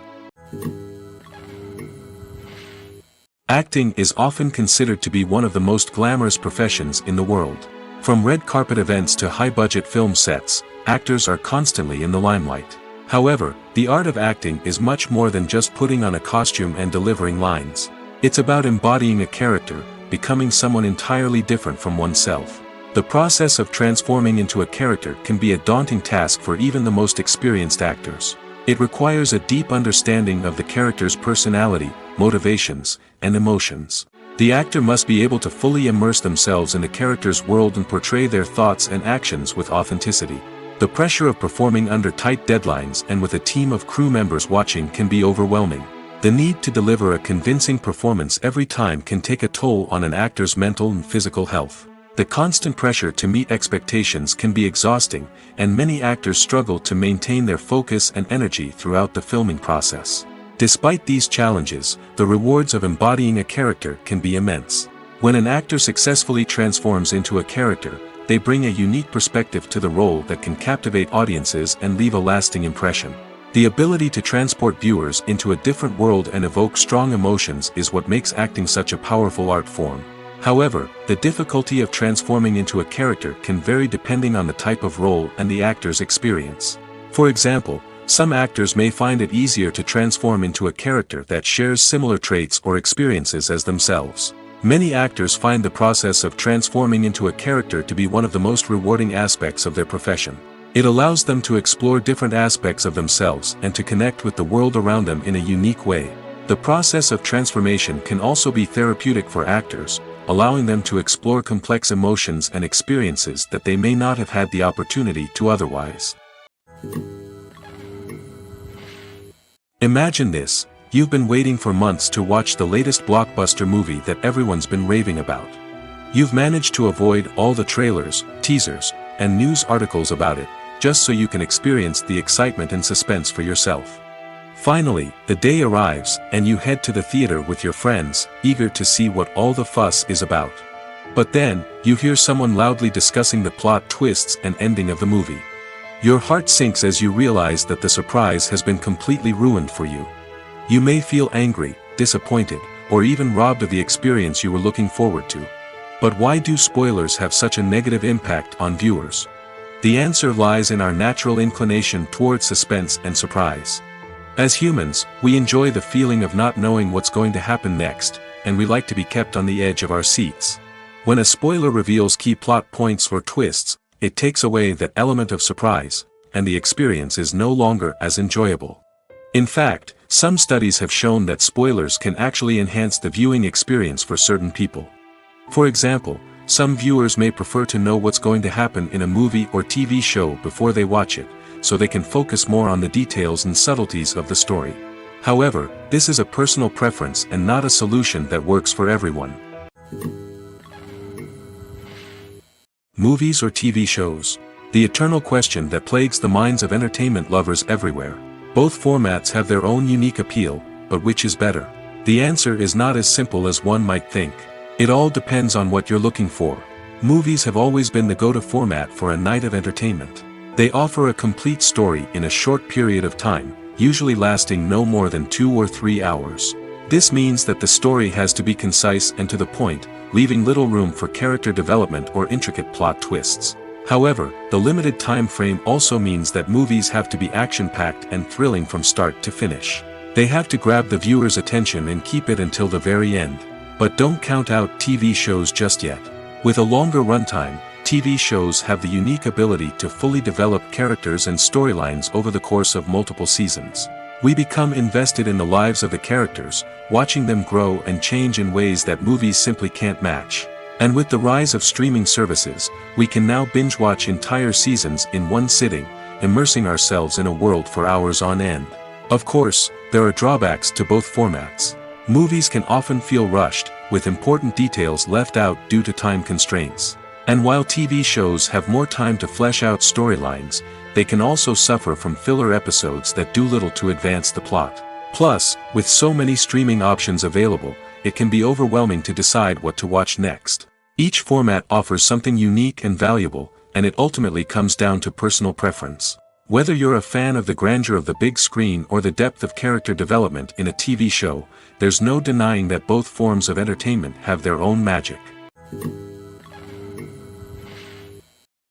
Acting is often considered to be one of the most glamorous professions in the world. From red carpet events to high-budget film sets, actors are constantly in the limelight. However, the art of acting is much more than just putting on a costume and delivering lines. It's about embodying a character, becoming someone entirely different from oneself. The process of transforming into a character can be a daunting task for even the most experienced actors. It requires a deep understanding of the character's personality, motivations, and emotions. The actor must be able to fully immerse themselves in the character's world and portray their thoughts and actions with authenticity. The pressure of performing under tight deadlines and with a team of crew members watching can be overwhelming. The need to deliver a convincing performance every time can take a toll on an actor's mental and physical health. The constant pressure to meet expectations can be exhausting, and many actors struggle to maintain their focus and energy throughout the filming process. Despite these challenges, the rewards of embodying a character can be immense. When an actor successfully transforms into a character, they bring a unique perspective to the role that can captivate audiences and leave a lasting impression. The ability to transport viewers into a different world and evoke strong emotions is what makes acting such a powerful art form. However, the difficulty of transforming into a character can vary depending on the type of role and the actor's experience. For example, some actors may find it easier to transform into a character that shares similar traits or experiences as themselves. Many actors find the process of transforming into a character to be one of the most rewarding aspects of their profession. It allows them to explore different aspects of themselves and to connect with the world around them in a unique way. The process of transformation can also be therapeutic for actors, allowing them to explore complex emotions and experiences that they may not have had the opportunity to otherwise. Imagine this: you've been waiting for months to watch the latest blockbuster movie that everyone's been raving about. You've managed to avoid all the trailers, teasers, and news articles about it, just so you can experience the excitement and suspense for yourself. Finally, the day arrives, and you head to the theater with your friends, eager to see what all the fuss is about. But then, you hear someone loudly discussing the plot twists and ending of the movie. Your heart sinks as you realize that the surprise has been completely ruined for you. You may feel angry, disappointed, or even robbed of the experience you were looking forward to. But why do spoilers have such a negative impact on viewers? The answer lies in our natural inclination toward suspense and surprise. As humans, we enjoy the feeling of not knowing what's going to happen next, and we like to be kept on the edge of our seats. When a spoiler reveals key plot points or twists, it takes away that element of surprise, and the experience is no longer as enjoyable. In fact, some studies have shown that spoilers can actually enhance the viewing experience for certain people. For example, some viewers may prefer to know what's going to happen in a movie or TV show before they watch it, so they can focus more on the details and subtleties of the story. However, this is a personal preference and not a solution that works for everyone. Movies or TV shows? The eternal question that plagues the minds of entertainment lovers everywhere. Both formats have their own unique appeal, but which is better? The answer is not as simple as one might think. It all depends on what you're looking for. Movies have always been the go-to format for a night of entertainment. They offer a complete story in a short period of time, usually lasting no more than 2 or 3 hours. This means that the story has to be concise and to the point, leaving little room for character development or intricate plot twists. However, the limited time frame also means that movies have to be action-packed and thrilling from start to finish. They have to grab the viewer's attention and keep it until the very end. But don't count out TV shows just yet. With a longer runtime, TV shows have the unique ability to fully develop characters and storylines over the course of multiple seasons. We become invested in the lives of the characters, watching them grow and change in ways that movies simply can't match. And with the rise of streaming services, we can now binge-watch entire seasons in one sitting, immersing ourselves in a world for hours on end. Of course, there are drawbacks to both formats. Movies can often feel rushed, with important details left out due to time constraints. And while TV shows have more time to flesh out storylines, they can also suffer from filler episodes that do little to advance the plot. Plus, with so many streaming options available, it can be overwhelming to decide what to watch next. Each format offers something unique and valuable, and it ultimately comes down to personal preference. Whether you're a fan of the grandeur of the big screen or the depth of character development in a TV show, there's no denying that both forms of entertainment have their own magic.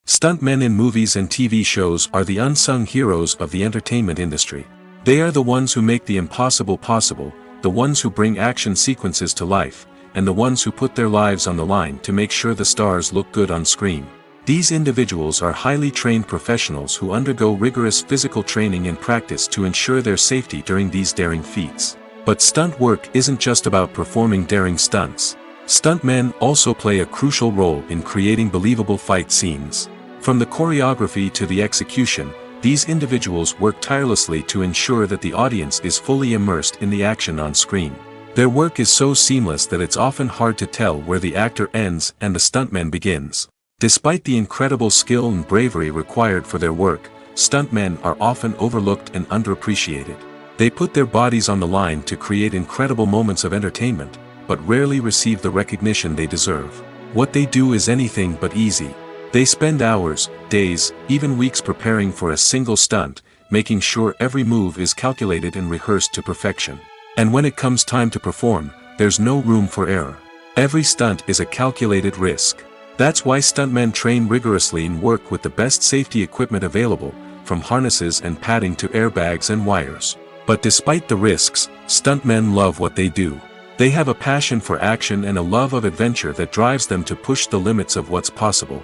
Stuntmen in movies and TV shows are the unsung heroes of the entertainment industry. They are the ones who make the impossible possible, the ones who bring action sequences to life, and the ones who put their lives on the line to make sure the stars look good on screen. These individuals are highly trained professionals who undergo rigorous physical training and practice to ensure their safety during these daring feats. But stunt work isn't just about performing daring stunts. Stuntmen also play a crucial role in creating believable fight scenes. From the choreography to the execution, these individuals work tirelessly to ensure that the audience is fully immersed in the action on screen. Their work is so seamless that it's often hard to tell where the actor ends and the stuntman begins. Despite the incredible skill and bravery required for their work, stuntmen are often overlooked and underappreciated. They put their bodies on the line to create incredible moments of entertainment, but rarely receive the recognition they deserve. What they do is anything but easy. They spend hours, days, even weeks preparing for a single stunt, making sure every move is calculated and rehearsed to perfection. And when it comes time to perform, there's no room for error. Every stunt is a calculated risk. That's why stuntmen train rigorously and work with the best safety equipment available, from harnesses and padding to airbags and wires. But despite the risks, stuntmen love what they do. They have a passion for action and a love of adventure that drives them to push the limits of what's possible.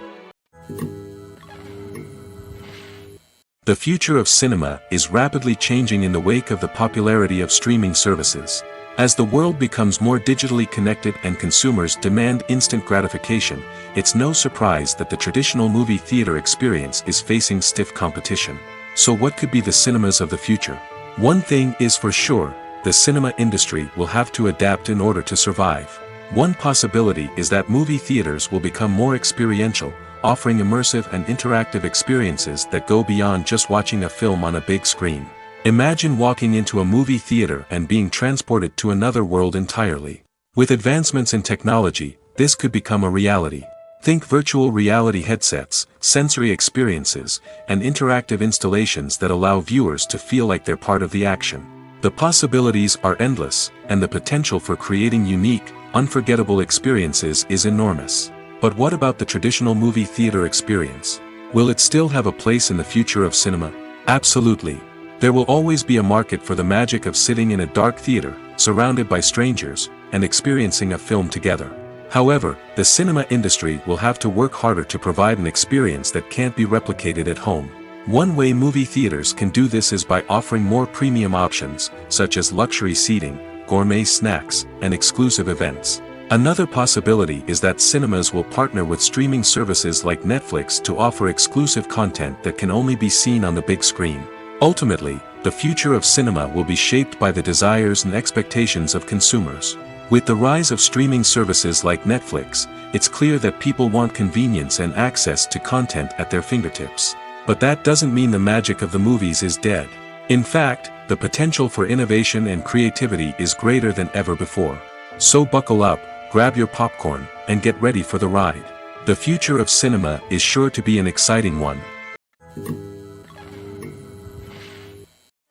The future of cinema is rapidly changing in the wake of the popularity of streaming services. As the world becomes more digitally connected and consumers demand instant gratification, it's no surprise that the traditional movie theater experience is facing stiff competition. So what could be the cinemas of the future? One thing is for sure, the cinema industry will have to adapt in order to survive. One possibility is that movie theaters will become more experiential, offering immersive and interactive experiences that go beyond just watching a film on a big screen. Imagine walking into a movie theater and being transported to another world entirely. With advancements in technology, this could become a reality. Think virtual reality headsets, sensory experiences, and interactive installations that allow viewers to feel like they're part of the action. The possibilities are endless, and the potential for creating unique, unforgettable experiences is enormous. But what about the traditional movie theater experience? Will it still have a place in the future of cinema? Absolutely. There will always be a market for the magic of sitting in a dark theater, surrounded by strangers, and experiencing a film together. However, the cinema industry will have to work harder to provide an experience that can't be replicated at home. One way movie theaters can do this is by offering more premium options, such as luxury seating, gourmet snacks, and exclusive events. Another possibility is that cinemas will partner with streaming services like Netflix to offer exclusive content that can only be seen on the big screen. Ultimately, the future of cinema will be shaped by the desires and expectations of consumers. With the rise of streaming services like Netflix, it's clear that people want convenience and access to content at their fingertips. But that doesn't mean the magic of the movies is dead. In fact, the potential for innovation and creativity is greater than ever before. So buckle up, grab your popcorn, and get ready for the ride. The future of cinema is sure to be an exciting one.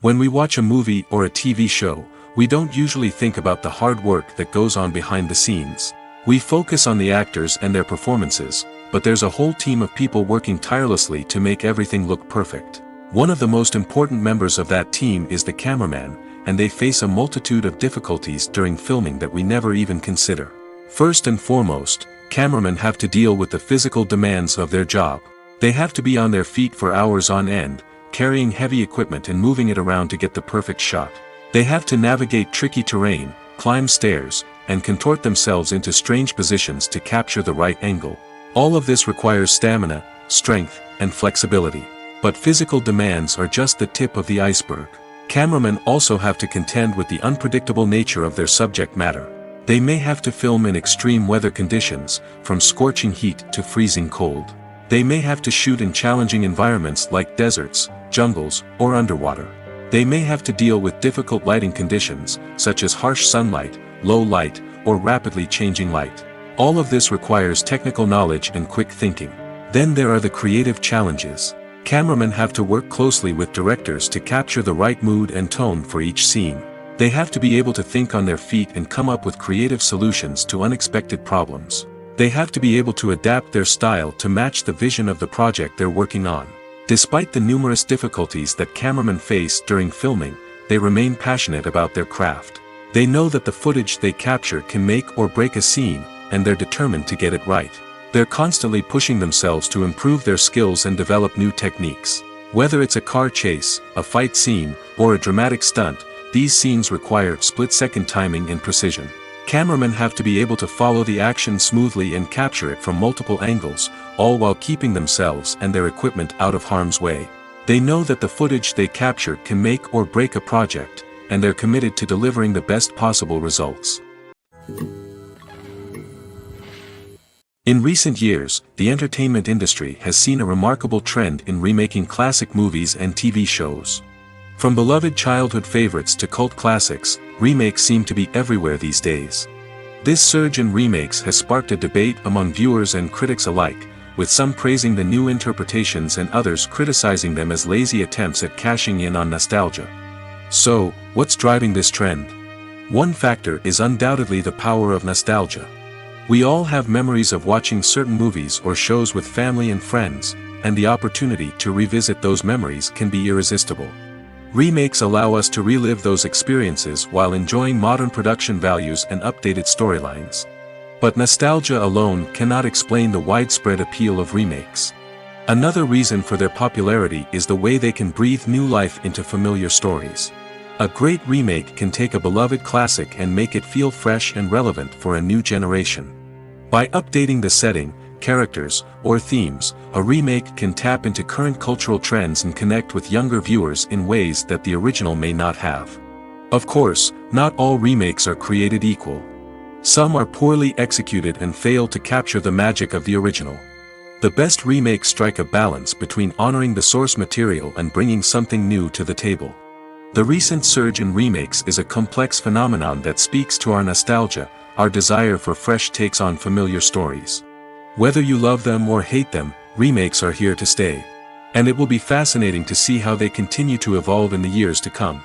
When we watch a movie or a TV show, we don't usually think about the hard work that goes on behind the scenes. We focus on the actors and their performances, but there's a whole team of people working tirelessly to make everything look perfect. One of the most important members of that team is the cameraman, and they face a multitude of difficulties during filming that we never even consider. First and foremost, cameramen have to deal with the physical demands of their job. They have to be on their feet for hours on end, carrying heavy equipment and moving it around to get the perfect shot. They have to navigate tricky terrain, climb stairs, and contort themselves into strange positions to capture the right angle. All of this requires stamina, strength, and flexibility. But physical demands are just the tip of the iceberg. Cameramen also have to contend with the unpredictable nature of their subject matter. They may have to film in extreme weather conditions, from scorching heat to freezing cold. They may have to shoot in challenging environments like deserts, jungles, or underwater. They may have to deal with difficult lighting conditions, such as harsh sunlight, low light, or rapidly changing light. All of this requires technical knowledge and quick thinking. Then there are the creative challenges. Cameramen have to work closely with directors to capture the right mood and tone for each scene. They have to be able to think on their feet and come up with creative solutions to unexpected problems. They have to be able to adapt their style to match the vision of the project they're working on. Despite the numerous difficulties that cameramen face during filming, they remain passionate about their craft. They know that the footage they capture can make or break a scene, and they're determined to get it right. They're constantly pushing themselves to improve their skills and develop new techniques. Whether it's a car chase, a fight scene, or a dramatic stunt, these scenes require split-second timing and precision. Cameramen have to be able to follow the action smoothly and capture it from multiple angles, all while keeping themselves and their equipment out of harm's way. They know that the footage they capture can make or break a project, and they're committed to delivering the best possible results. In recent years, the entertainment industry has seen a remarkable trend in remaking classic movies and TV shows. From beloved childhood favorites to cult classics, remakes seem to be everywhere these days. This surge in remakes has sparked a debate among viewers and critics alike, with some praising the new interpretations and others criticizing them as lazy attempts at cashing in on nostalgia. So, what's driving this trend? One factor is undoubtedly the power of nostalgia. We all have memories of watching certain movies or shows with family and friends, and the opportunity to revisit those memories can be irresistible. Remakes allow us to relive those experiences while enjoying modern production values and updated storylines. But nostalgia alone cannot explain the widespread appeal of remakes. Another reason for their popularity is the way they can breathe new life into familiar stories. A great remake can take a beloved classic and make it feel fresh and relevant for a new generation. By updating the setting, characters, or themes, a remake can tap into current cultural trends and connect with younger viewers in ways that the original may not have. Of course, not all remakes are created equal. Some are poorly executed and fail to capture the magic of the original. The best remakes strike a balance between honoring the source material and bringing something new to the table. The recent surge in remakes is a complex phenomenon that speaks to our nostalgia, our desire for fresh takes on familiar stories. Whether you love them or hate them, remakes are here to stay. And it will be fascinating to see how they continue to evolve in the years to come.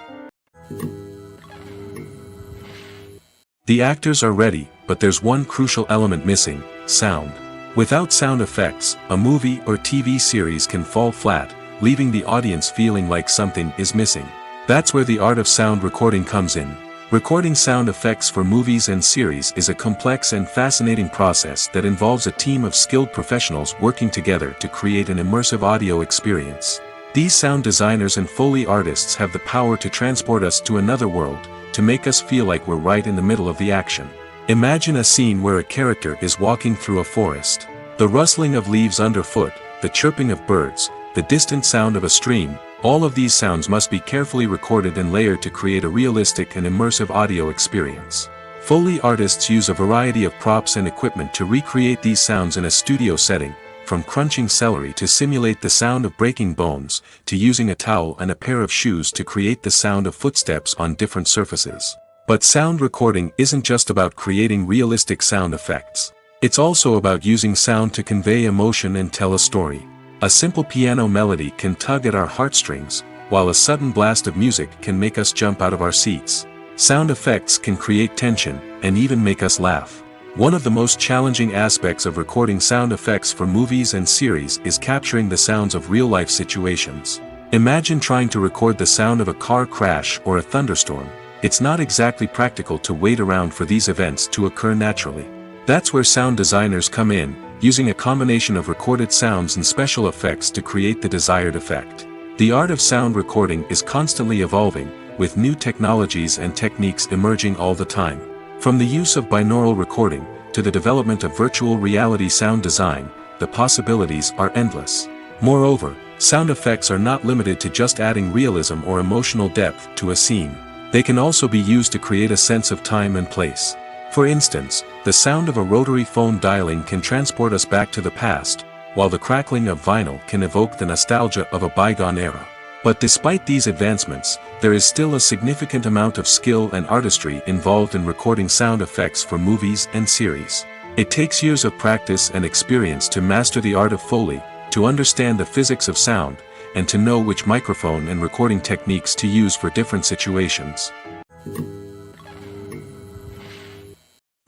The actors are ready, but there's one crucial element missing: sound. Without sound effects, a movie or TV series can fall flat, leaving the audience feeling like something is missing. That's where the art of sound recording comes in. Recording sound effects for movies and series is a complex and fascinating process that involves a team of skilled professionals working together to create an immersive audio experience. These sound designers and Foley artists have the power to transport us to another world, to make us feel like we're right in the middle of the action. Imagine a scene where a character is walking through a forest. The rustling of leaves underfoot, the chirping of birds, the distant sound of a stream, all of these sounds must be carefully recorded and layered to create a realistic and immersive audio experience. Foley artists use a variety of props and equipment to recreate these sounds in a studio setting, from crunching celery to simulate the sound of breaking bones, to using a towel and a pair of shoes to create the sound of footsteps on different surfaces. But sound recording isn't just about creating realistic sound effects. It's also about using sound to convey emotion and tell a story. A simple piano melody can tug at our heartstrings, while a sudden blast of music can make us jump out of our seats. Sound effects can create tension, and even make us laugh. One of the most challenging aspects of recording sound effects for movies and series is capturing the sounds of real-life situations. Imagine trying to record the sound of a car crash or a thunderstorm. It's not exactly practical to wait around for these events to occur naturally. That's where sound designers come in, using a combination of recorded sounds and special effects to create the desired effect. The art of sound recording is constantly evolving, with new technologies and techniques emerging all the time. From the use of binaural recording, to the development of virtual reality sound design, the possibilities are endless. Moreover, sound effects are not limited to just adding realism or emotional depth to a scene. They can also be used to create a sense of time and place. For instance, the sound of a rotary phone dialing can transport us back to the past, while the crackling of vinyl can evoke the nostalgia of a bygone era. But despite these advancements, there is still a significant amount of skill and artistry involved in recording sound effects for movies and series. It takes years of practice and experience to master the art of Foley, to understand the physics of sound, and to know which microphone and recording techniques to use for different situations.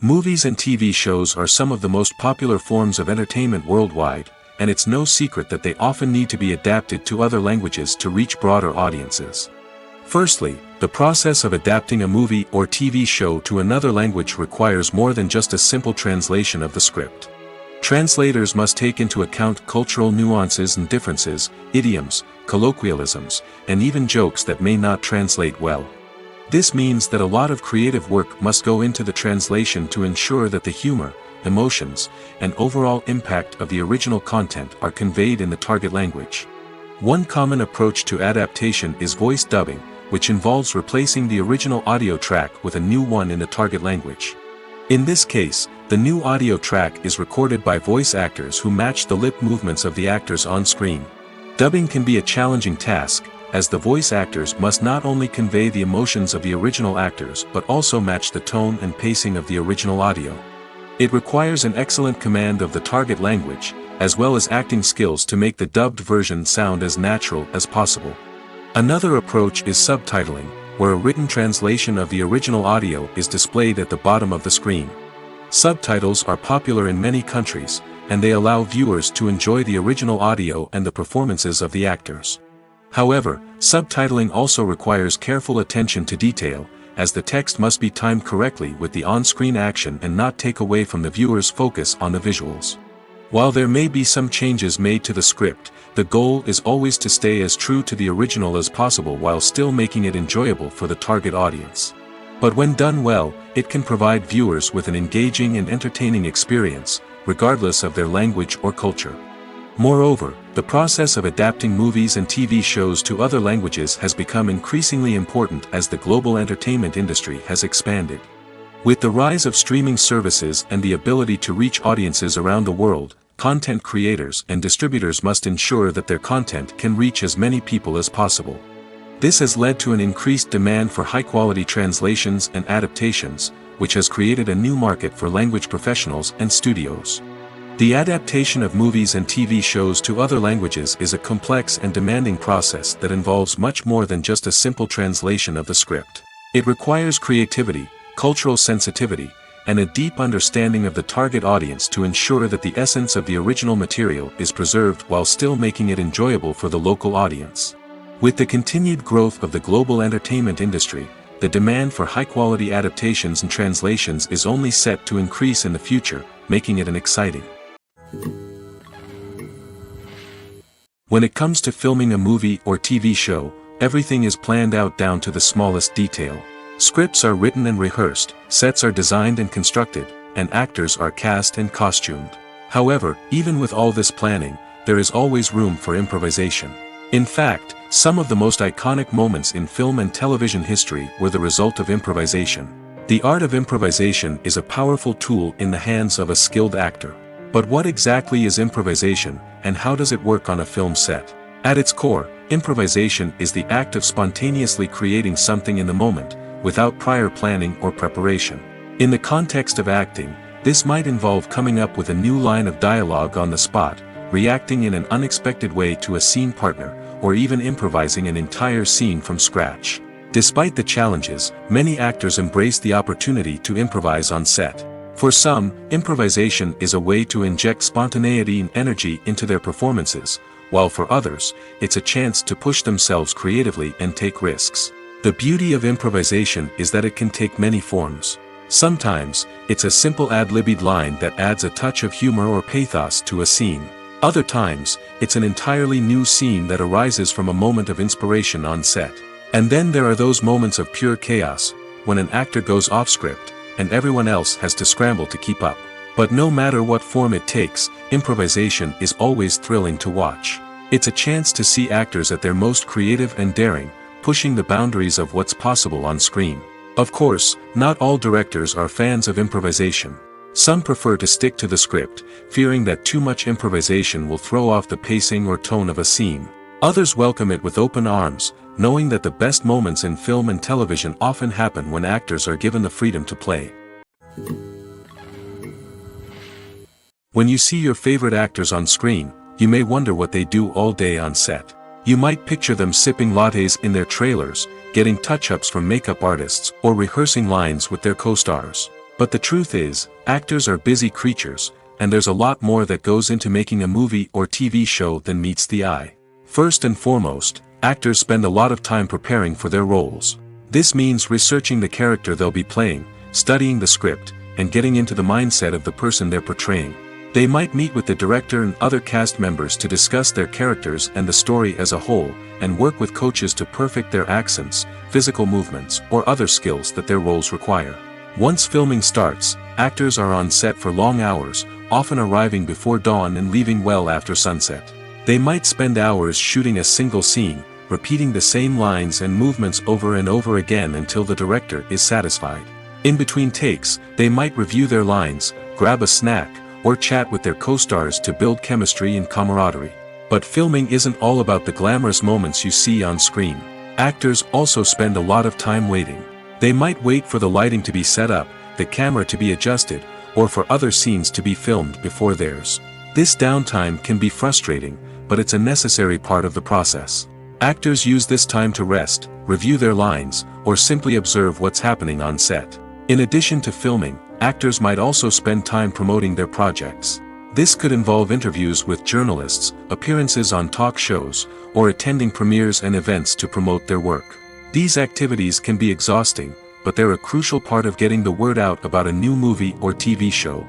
Movies and TV shows are some of the most popular forms of entertainment worldwide, and it's no secret that they often need to be adapted to other languages to reach broader audiences. Firstly, the process of adapting a movie or TV show to another language requires more than just a simple translation of the script. Translators must take into account cultural nuances and differences, idioms, colloquialisms, and even jokes that may not translate well. This means that a lot of creative work must go into the translation to ensure that the humor, emotions, and overall impact of the original content are conveyed in the target language. One common approach to adaptation is voice dubbing, which involves replacing the original audio track with a new one in the target language. In this case, the new audio track is recorded by voice actors who match the lip movements of the actors on screen. Dubbing can be a challenging task, as the voice actors must not only convey the emotions of the original actors but also match the tone and pacing of the original audio. It requires an excellent command of the target language, as well as acting skills to make the dubbed version sound as natural as possible. Another approach is subtitling, where a written translation of the original audio is displayed at the bottom of the screen. Subtitles are popular in many countries, and they allow viewers to enjoy the original audio and the performances of the actors. However, subtitling also requires careful attention to detail, as the text must be timed correctly with the on-screen action and not take away from the viewer's focus on the visuals. While there may be some changes made to the script, the goal is always to stay as true to the original as possible while still making it enjoyable for the target audience. But when done well, it can provide viewers with an engaging and entertaining experience, regardless of their language or culture. Moreover, the process of adapting movies and TV shows to other languages has become increasingly important as the global entertainment industry has expanded. With the rise of streaming services and the ability to reach audiences around the world, content creators and distributors must ensure that their content can reach as many people as possible. This has led to an increased demand for high-quality translations and adaptations, which has created a new market for language professionals and studios. The adaptation of movies and TV shows to other languages is a complex and demanding process that involves much more than just a simple translation of the script. It requires creativity, cultural sensitivity, and a deep understanding of the target audience to ensure that the essence of the original material is preserved while still making it enjoyable for the local audience. With the continued growth of the global entertainment industry, the demand for high-quality adaptations and translations is only set to increase in the future, making it exciting. When it comes to filming a movie or TV show, everything is planned out down to the smallest detail. Scripts are written and rehearsed, sets are designed and constructed, and actors are cast and costumed. However, even with all this planning, there is always room for improvisation. In fact, some of the most iconic moments in film and television history were the result of improvisation. The art of improvisation is a powerful tool in the hands of a skilled actor. But what exactly is improvisation, and how does it work on a film set? At its core, improvisation is the act of spontaneously creating something in the moment, without prior planning or preparation. In the context of acting, this might involve coming up with a new line of dialogue on the spot, reacting in an unexpected way to a scene partner, or even improvising an entire scene from scratch. Despite the challenges, many actors embrace the opportunity to improvise on set. For some, improvisation is a way to inject spontaneity and energy into their performances, while for others, it's a chance to push themselves creatively and take risks. The beauty of improvisation is that it can take many forms. Sometimes, it's a simple ad-libbed line that adds a touch of humor or pathos to a scene. Other times, it's an entirely new scene that arises from a moment of inspiration on set. And then there are those moments of pure chaos, when an actor goes off script, and everyone else has to scramble to keep up. But no matter what form it takes, improvisation is always thrilling to watch. It's a chance to see actors at their most creative and daring, pushing the boundaries of what's possible on screen. Of course, not all directors are fans of improvisation. Some prefer to stick to the script, fearing that too much improvisation will throw off the pacing or tone of a scene. Others welcome it with open arms, knowing that the best moments in film and television often happen when actors are given the freedom to play. When you see your favorite actors on screen, you may wonder what they do all day on set. You might picture them sipping lattes in their trailers, getting touch-ups from makeup artists, or rehearsing lines with their co-stars. But the truth is, actors are busy creatures, and there's a lot more that goes into making a movie or TV show than meets the eye. First and foremost, actors spend a lot of time preparing for their roles. This means researching the character they'll be playing, studying the script, and getting into the mindset of the person they're portraying. They might meet with the director and other cast members to discuss their characters and the story as a whole, and work with coaches to perfect their accents, physical movements, or other skills that their roles require. Once filming starts, actors are on set for long hours, often arriving before dawn and leaving well after sunset. They might spend hours shooting a single scene, repeating the same lines and movements over and over again until the director is satisfied. In between takes, they might review their lines, grab a snack, or chat with their co-stars to build chemistry and camaraderie. But filming isn't all about the glamorous moments you see on screen. Actors also spend a lot of time waiting. They might wait for the lighting to be set up, the camera to be adjusted, or for other scenes to be filmed before theirs. This downtime can be frustrating, but it's a necessary part of the process. Actors use this time to rest, review their lines, or simply observe what's happening on set. In addition to filming, actors might also spend time promoting their projects. This could involve interviews with journalists, appearances on talk shows, or attending premieres and events to promote their work. These activities can be exhausting, but they're a crucial part of getting the word out about a new movie or TV show.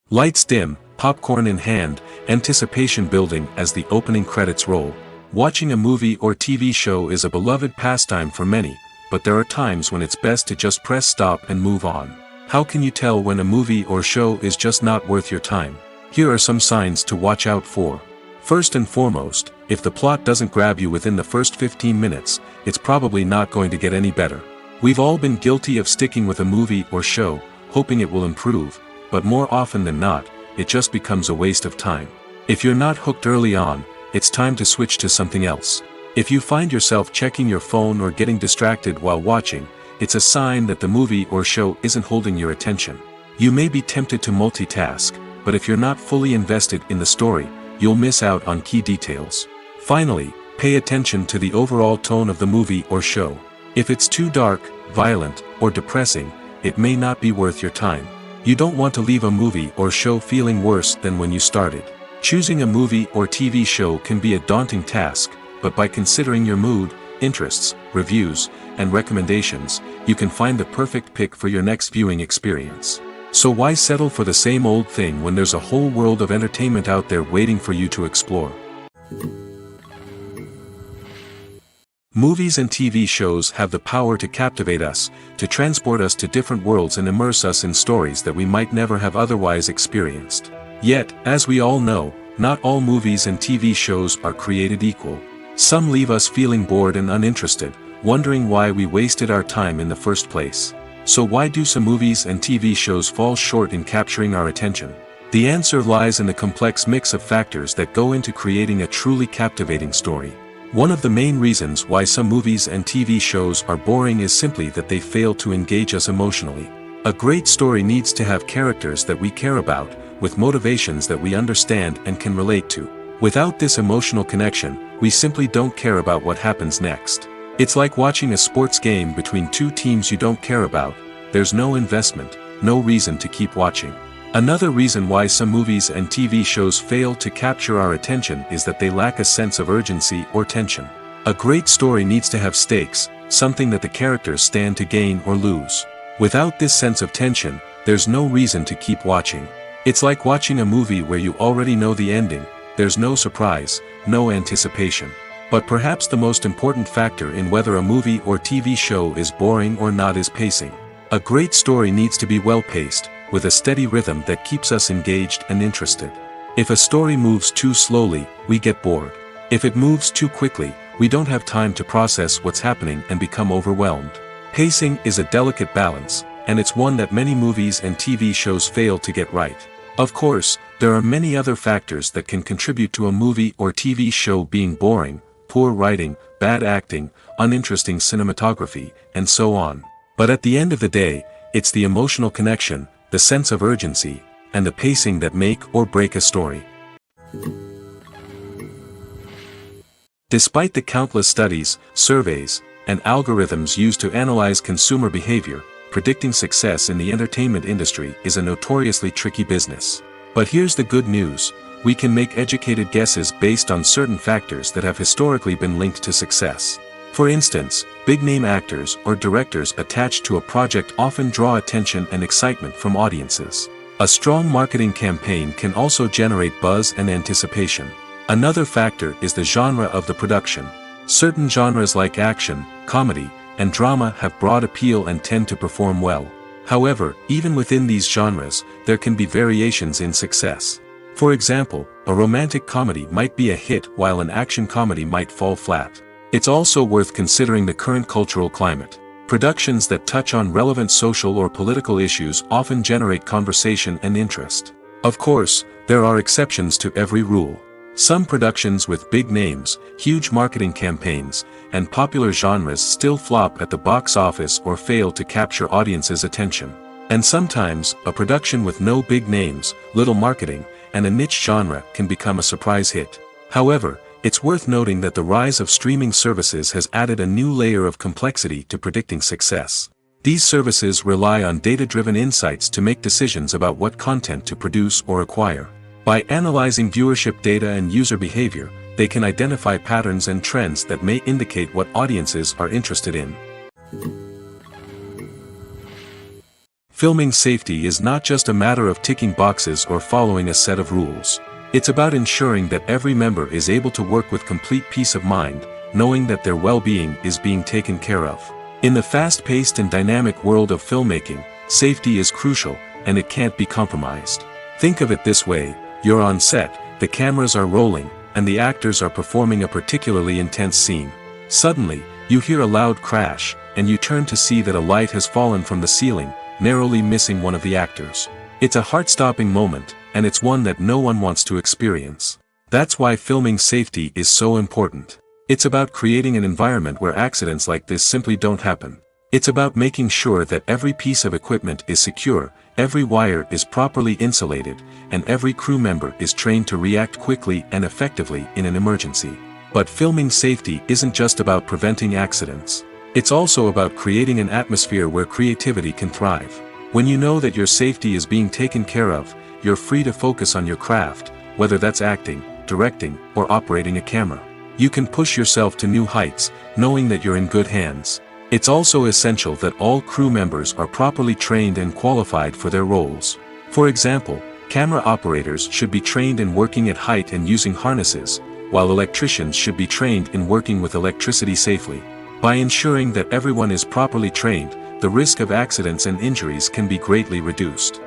Lights dim, popcorn in hand, anticipation building as the opening credits roll. Watching a movie or TV show is a beloved pastime for many, but there are times when it's best to just press stop and move on. How can you tell when a movie or show is just not worth your time? Here are some signs to watch out for. First and foremost, if the plot doesn't grab you within the first 15 minutes, it's probably not going to get any better. We've all been guilty of sticking with a movie or show, hoping it will improve, but more often than not, it just becomes a waste of time. If you're not hooked early on, it's time to switch to something else. If you find yourself checking your phone or getting distracted while watching, it's a sign that the movie or show isn't holding your attention. You may be tempted to multitask, but if you're not fully invested in the story, you'll miss out on key details. Finally, pay attention to the overall tone of the movie or show. If it's too dark, violent, or depressing, it may not be worth your time. You don't want to leave a movie or show feeling worse than when you started. Choosing a movie or TV show can be a daunting task, but by considering your mood, interests, reviews, and recommendations, you can find the perfect pick for your next viewing experience. So why settle for the same old thing when there's a whole world of entertainment out there waiting for you to explore? Movies and TV shows have the power to captivate us, to transport us to different worlds and immerse us in stories that we might never have otherwise experienced. Yet, as we all know, not all movies and TV shows are created equal. Some leave us feeling bored and uninterested, wondering why we wasted our time in the first place. So why do some movies and TV shows fall short in capturing our attention? The answer lies in the complex mix of factors that go into creating a truly captivating story. One of the main reasons why some movies and TV shows are boring is simply that they fail to engage us emotionally. A great story needs to have characters that we care about, with motivations that we understand and can relate to. Without this emotional connection, we simply don't care about what happens next. It's like watching a sports game between two teams you don't care about. There's no investment, no reason to keep watching. Another reason why some movies and TV shows fail to capture our attention is that they lack a sense of urgency or tension. A great story needs to have stakes, something that the characters stand to gain or lose. Without this sense of tension, there's no reason to keep watching. It's like watching a movie where you already know the ending. There's no surprise, no anticipation. But perhaps the most important factor in whether a movie or TV show is boring or not is pacing. A great story needs to be well-paced, with a steady rhythm that keeps us engaged and interested. If a story moves too slowly, we get bored. If it moves too quickly, we don't have time to process what's happening and become overwhelmed. Pacing is a delicate balance, and it's one that many movies and TV shows fail to get right. Of course, there are many other factors that can contribute to a movie or TV show being boring: poor writing, bad acting, uninteresting cinematography, and so on. But at the end of the day, it's the emotional connection, the sense of urgency, and the pacing that make or break a story. Despite the countless studies, surveys, and algorithms used to analyze consumer behavior, predicting success in the entertainment industry is a notoriously tricky business. But here's the good news: we can make educated guesses based on certain factors that have historically been linked to success. For instance, big-name actors or directors attached to a project often draw attention and excitement from audiences. A strong marketing campaign can also generate buzz and anticipation. Another factor is the genre of the production. Certain genres like action, comedy, and drama have broad appeal and tend to perform well. However, even within these genres, there can be variations in success. For example, a romantic comedy might be a hit while an action comedy might fall flat. It's also worth considering the current cultural climate. Productions that touch on relevant social or political issues often generate conversation and interest. Of course, there are exceptions to every rule. Some productions with big names, huge marketing campaigns, and popular genres still flop at the box office or fail to capture audiences' attention. And sometimes, a production with no big names, little marketing, and a niche genre can become a surprise hit. However, it's worth noting that the rise of streaming services has added a new layer of complexity to predicting success. These services rely on data-driven insights to make decisions about what content to produce or acquire. By analyzing viewership data and user behavior, they can identify patterns and trends that may indicate what audiences are interested in. Filming safety is not just a matter of ticking boxes or following a set of rules. It's about ensuring that every member is able to work with complete peace of mind, knowing that their well-being is being taken care of. In the fast-paced and dynamic world of filmmaking, safety is crucial, and it can't be compromised. Think of it this way: you're on set, the cameras are rolling, and the actors are performing a particularly intense scene. Suddenly, you hear a loud crash, and you turn to see that a light has fallen from the ceiling, narrowly missing one of the actors. It's a heart-stopping moment, and it's one that no one wants to experience. That's why filming safety is so important. It's about creating an environment where accidents like this simply don't happen. It's about making sure that every piece of equipment is secure, every wire is properly insulated, and every crew member is trained to react quickly and effectively in an emergency. But filming safety isn't just about preventing accidents. It's also about creating an atmosphere where creativity can thrive. When you know that your safety is being taken care of, you're free to focus on your craft, whether that's acting, directing, or operating a camera. You can push yourself to new heights, knowing that you're in good hands. It's also essential that all crew members are properly trained and qualified for their roles. For example, camera operators should be trained in working at height and using harnesses, while electricians should be trained in working with electricity safely. By ensuring that everyone is properly trained, the risk of accidents and injuries can be greatly reduced.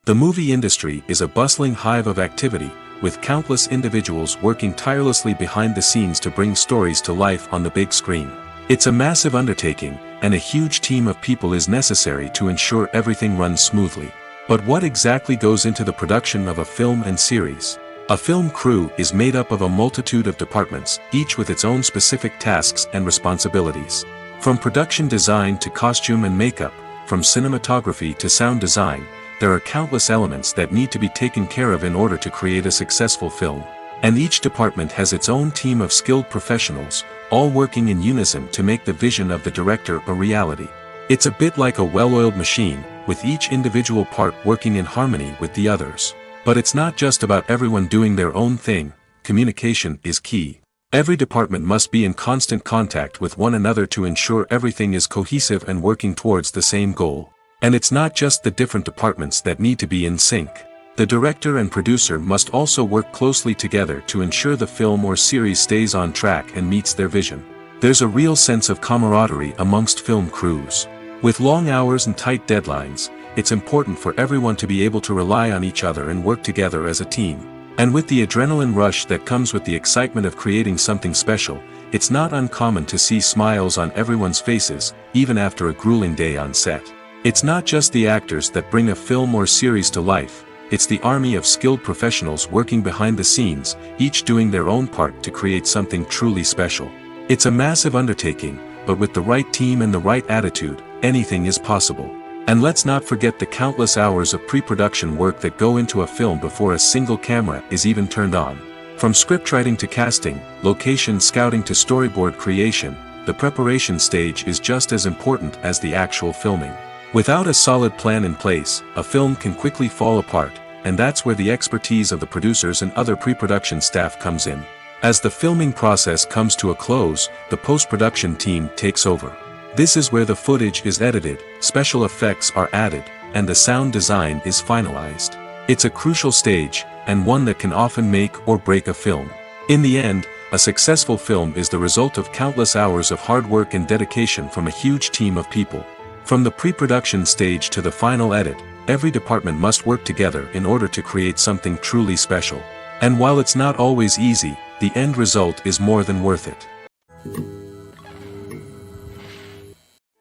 The movie industry is a bustling hive of activity, with countless individuals working tirelessly behind the scenes to bring stories to life on the big screen. It's a massive undertaking, and a huge team of people is necessary to ensure everything runs smoothly. But what exactly goes into the production of a film and series? A film crew is made up of a multitude of departments, each with its own specific tasks and responsibilities. From production design to costume and makeup, from cinematography to sound design, there are countless elements that need to be taken care of in order to create a successful film. And each department has its own team of skilled professionals, all working in unison to make the vision of the director a reality. It's a bit like a well-oiled machine, with each individual part working in harmony with the others. But it's not just about everyone doing their own thing. Communication is key. Every department must be in constant contact with one another to ensure everything is cohesive and working towards the same goal. And it's not just the different departments that need to be in sync. The director and producer must also work closely together to ensure the film or series stays on track and meets their vision. There's a real sense of camaraderie amongst film crews. With long hours and tight deadlines, it's important for everyone to be able to rely on each other and work together as a team. And with the adrenaline rush that comes with the excitement of creating something special, it's not uncommon to see smiles on everyone's faces, even after a grueling day on set. It's not just the actors that bring a film or series to life, it's the army of skilled professionals working behind the scenes, each doing their own part to create something truly special. It's a massive undertaking, but with the right team and the right attitude, anything is possible. And let's not forget the countless hours of pre-production work that go into a film before a single camera is even turned on. From scriptwriting to casting, location scouting to storyboard creation, the preparation stage is just as important as the actual filming. Without a solid plan in place, a film can quickly fall apart, and that's where the expertise of the producers and other pre-production staff comes in. As the filming process comes to a close, the post-production team takes over. This is where the footage is edited, special effects are added, and the sound design is finalized. It's a crucial stage, and one that can often make or break a film. In the end, a successful film is the result of countless hours of hard work and dedication from a huge team of people. From the pre-production stage to the final edit, every department must work together in order to create something truly special. And while it's not always easy, the end result is more than worth it.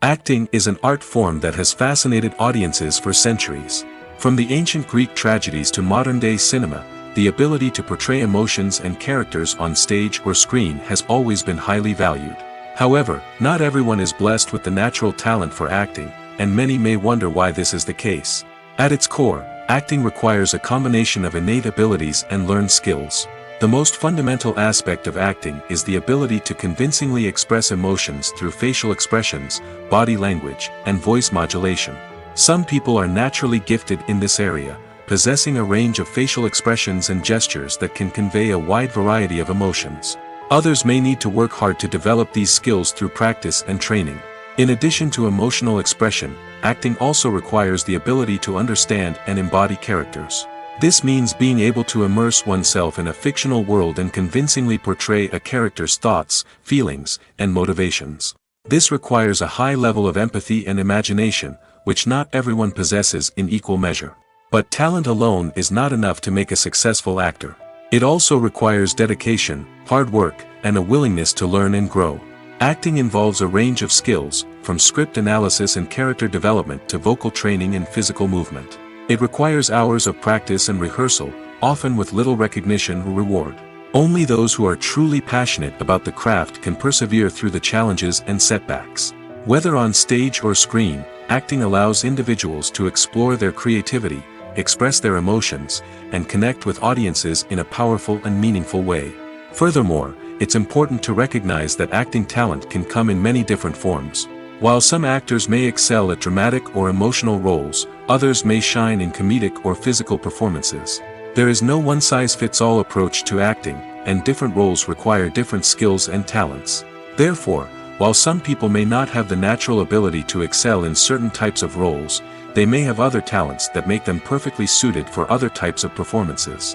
Acting is an art form that has fascinated audiences for centuries. From the ancient Greek tragedies to modern-day cinema, the ability to portray emotions and characters on stage or screen has always been highly valued. However, not everyone is blessed with the natural talent for acting, and many may wonder why this is the case. At its core, acting requires a combination of innate abilities and learned skills. The most fundamental aspect of acting is the ability to convincingly express emotions through facial expressions, body language, and voice modulation. Some people are naturally gifted in this area, possessing a range of facial expressions and gestures that can convey a wide variety of emotions. Others may need to work hard to develop these skills through practice and training. In addition to emotional expression, acting also requires the ability to understand and embody characters. This means being able to immerse oneself in a fictional world and convincingly portray a character's thoughts, feelings, and motivations. This requires a high level of empathy and imagination, which not everyone possesses in equal measure. But talent alone is not enough to make a successful actor. It also requires dedication, hard work, and a willingness to learn and grow. Acting involves a range of skills, from script analysis and character development to vocal training and physical movement. It requires hours of practice and rehearsal, often with little recognition or reward. Only those who are truly passionate about the craft can persevere through the challenges and setbacks. Whether on stage or screen, acting allows individuals to explore their creativity, express their emotions, and connect with audiences in a powerful and meaningful way. Furthermore, it's important to recognize that acting talent can come in many different forms. While some actors may excel at dramatic or emotional roles, others may shine in comedic or physical performances. There is no one-size-fits-all approach to acting, and different roles require different skills and talents. Therefore, while some people may not have the natural ability to excel in certain types of roles, they may have other talents that make them perfectly suited for other types of performances.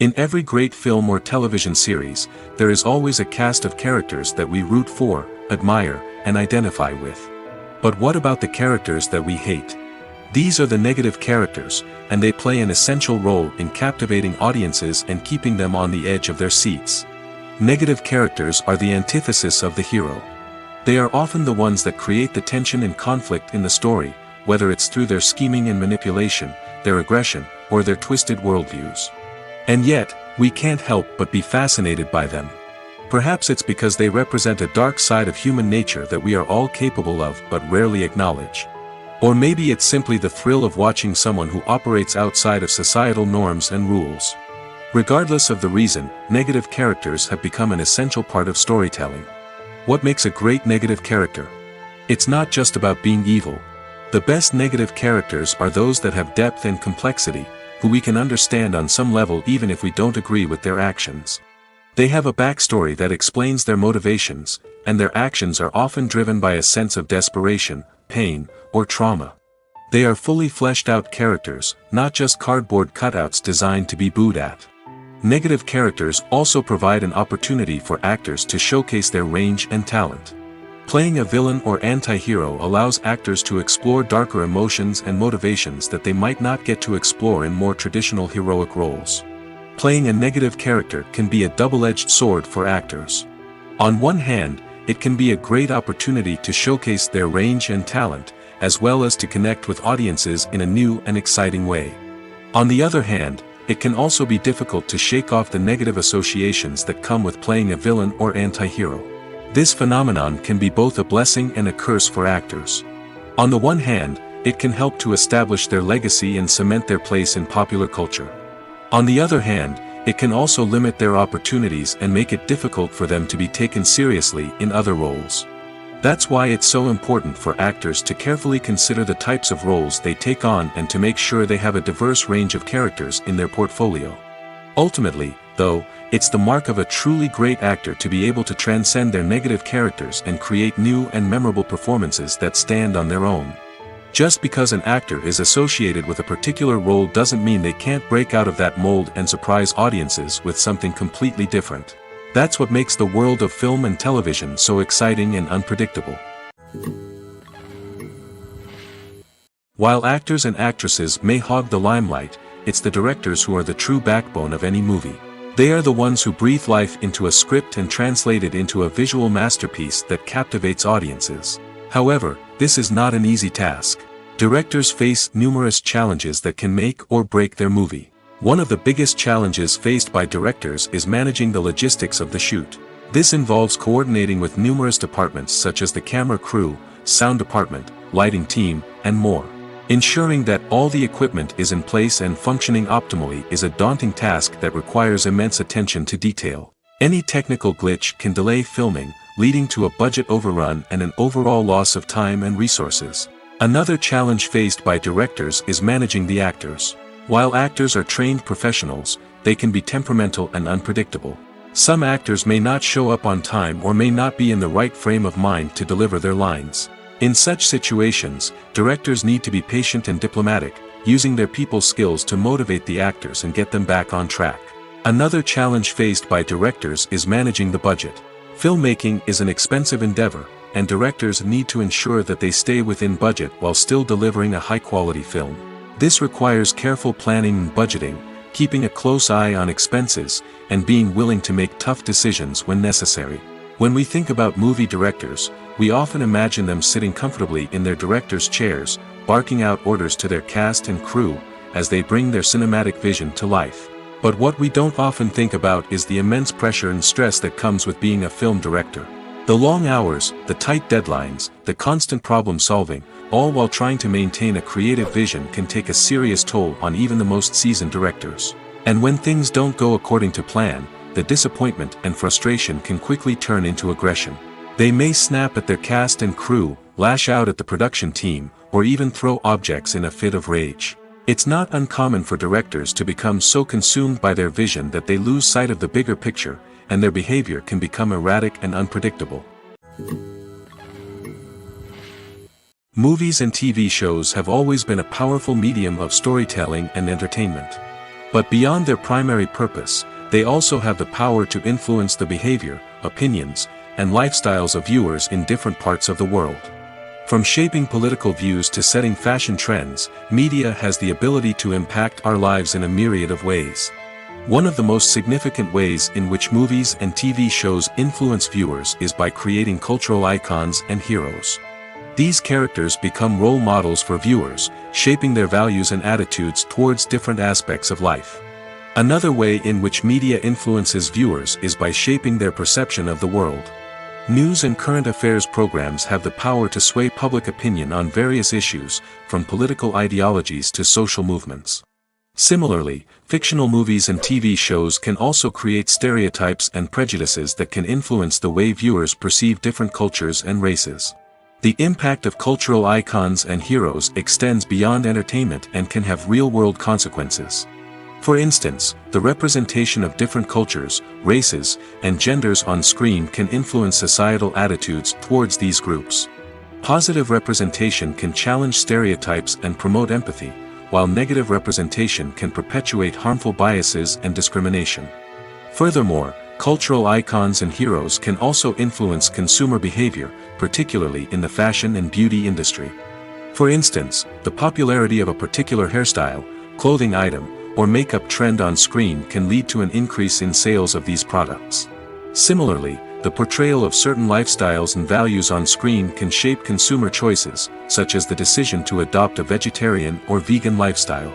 In every great film or television series, there is always a cast of characters that we root for, admire, and identify with. But what about the characters that we hate? These are the negative characters, and they play an essential role in captivating audiences and keeping them on the edge of their seats. Negative characters are the antithesis of the hero. They are often the ones that create the tension and conflict in the story, whether it's through their scheming and manipulation, their aggression, or their twisted worldviews. And yet, we can't help but be fascinated by them. Perhaps it's because they represent a dark side of human nature that we are all capable of but rarely acknowledge. Or maybe it's simply the thrill of watching someone who operates outside of societal norms and rules. Regardless of the reason, negative characters have become an essential part of storytelling. What makes a great negative character? It's not just about being evil. The best negative characters are those that have depth and complexity, who we can understand on some level even if we don't agree with their actions. They have a backstory that explains their motivations, and their actions are often driven by a sense of desperation, pain, or trauma. They are fully fleshed out characters, not just cardboard cutouts designed to be booed at. Negative characters also provide an opportunity for actors to showcase their range and talent. Playing a villain or anti-hero allows actors to explore darker emotions and motivations that they might not get to explore in more traditional heroic roles. Playing a negative character can be a double-edged sword for actors. On one hand, it can be a great opportunity to showcase their range and talent, as well as to connect with audiences in a new and exciting way. On the other hand, it can also be difficult to shake off the negative associations that come with playing a villain or anti-hero. This phenomenon can be both a blessing and a curse for actors. On the one hand, it can help to establish their legacy and cement their place in popular culture. On the other hand, it can also limit their opportunities and make it difficult for them to be taken seriously in other roles. That's why it's so important for actors to carefully consider the types of roles they take on and to make sure they have a diverse range of characters in their portfolio. Ultimately, though, it's the mark of a truly great actor to be able to transcend their negative characters and create new and memorable performances that stand on their own. Just because an actor is associated with a particular role doesn't mean they can't break out of that mold and surprise audiences with something completely different. That's what makes the world of film and television so exciting and unpredictable. While actors and actresses may hog the limelight, it's the directors who are the true backbone of any movie. They are the ones who breathe life into a script and translate it into a visual masterpiece that captivates audiences. However, this is not an easy task. Directors face numerous challenges that can make or break their movie. One of the biggest challenges faced by directors is managing the logistics of the shoot. This involves coordinating with numerous departments such as the camera crew, sound department, lighting team, and more. Ensuring that all the equipment is in place and functioning optimally is a daunting task that requires immense attention to detail. Any technical glitch can delay filming, leading to a budget overrun and an overall loss of time and resources. Another challenge faced by directors is managing the actors. While actors are trained professionals, they can be temperamental and unpredictable. Some actors may not show up on time or may not be in the right frame of mind to deliver their lines. In such situations, directors need to be patient and diplomatic, using their people skills to motivate the actors and get them back on track. Another challenge faced by directors is managing the budget. Filmmaking is an expensive endeavor, and directors need to ensure that they stay within budget while still delivering a high-quality film. This requires careful planning and budgeting, keeping a close eye on expenses, and being willing to make tough decisions when necessary. When we think about movie directors, we often imagine them sitting comfortably in their director's chairs, barking out orders to their cast and crew, as they bring their cinematic vision to life. But what we don't often think about is the immense pressure and stress that comes with being a film director. The long hours, the tight deadlines, the constant problem solving, all while trying to maintain a creative vision can take a serious toll on even the most seasoned directors. And when things don't go according to plan, the disappointment and frustration can quickly turn into aggression. They may snap at their cast and crew, lash out at the production team, or even throw objects in a fit of rage. It's not uncommon for directors to become so consumed by their vision that they lose sight of the bigger picture, and their behavior can become erratic and unpredictable. Movies and TV shows have always been a powerful medium of storytelling and entertainment. But beyond their primary purpose, they also have the power to influence the behavior, opinions, and lifestyles of viewers in different parts of the world. From shaping political views to setting fashion trends, media has the ability to impact our lives in a myriad of ways. One of the most significant ways in which movies and TV shows influence viewers is by creating cultural icons and heroes. These characters become role models for viewers, shaping their values and attitudes towards different aspects of life. Another way in which media influences viewers is by shaping their perception of the world. News and current affairs programs have the power to sway public opinion on various issues, from political ideologies to social movements. Similarly, fictional movies and TV shows can also create stereotypes and prejudices that can influence the way viewers perceive different cultures and races. The impact of cultural icons and heroes extends beyond entertainment and can have real-world consequences. For instance, the representation of different cultures, races, and genders on screen can influence societal attitudes towards these groups. Positive representation can challenge stereotypes and promote empathy, while negative representation can perpetuate harmful biases and discrimination. Furthermore, cultural icons and heroes can also influence consumer behavior, particularly in the fashion and beauty industry. For instance, the popularity of a particular hairstyle, clothing item, or makeup trend on screen can lead to an increase in sales of these products. Similarly, the portrayal of certain lifestyles and values on screen can shape consumer choices, such as the decision to adopt a vegetarian or vegan lifestyle.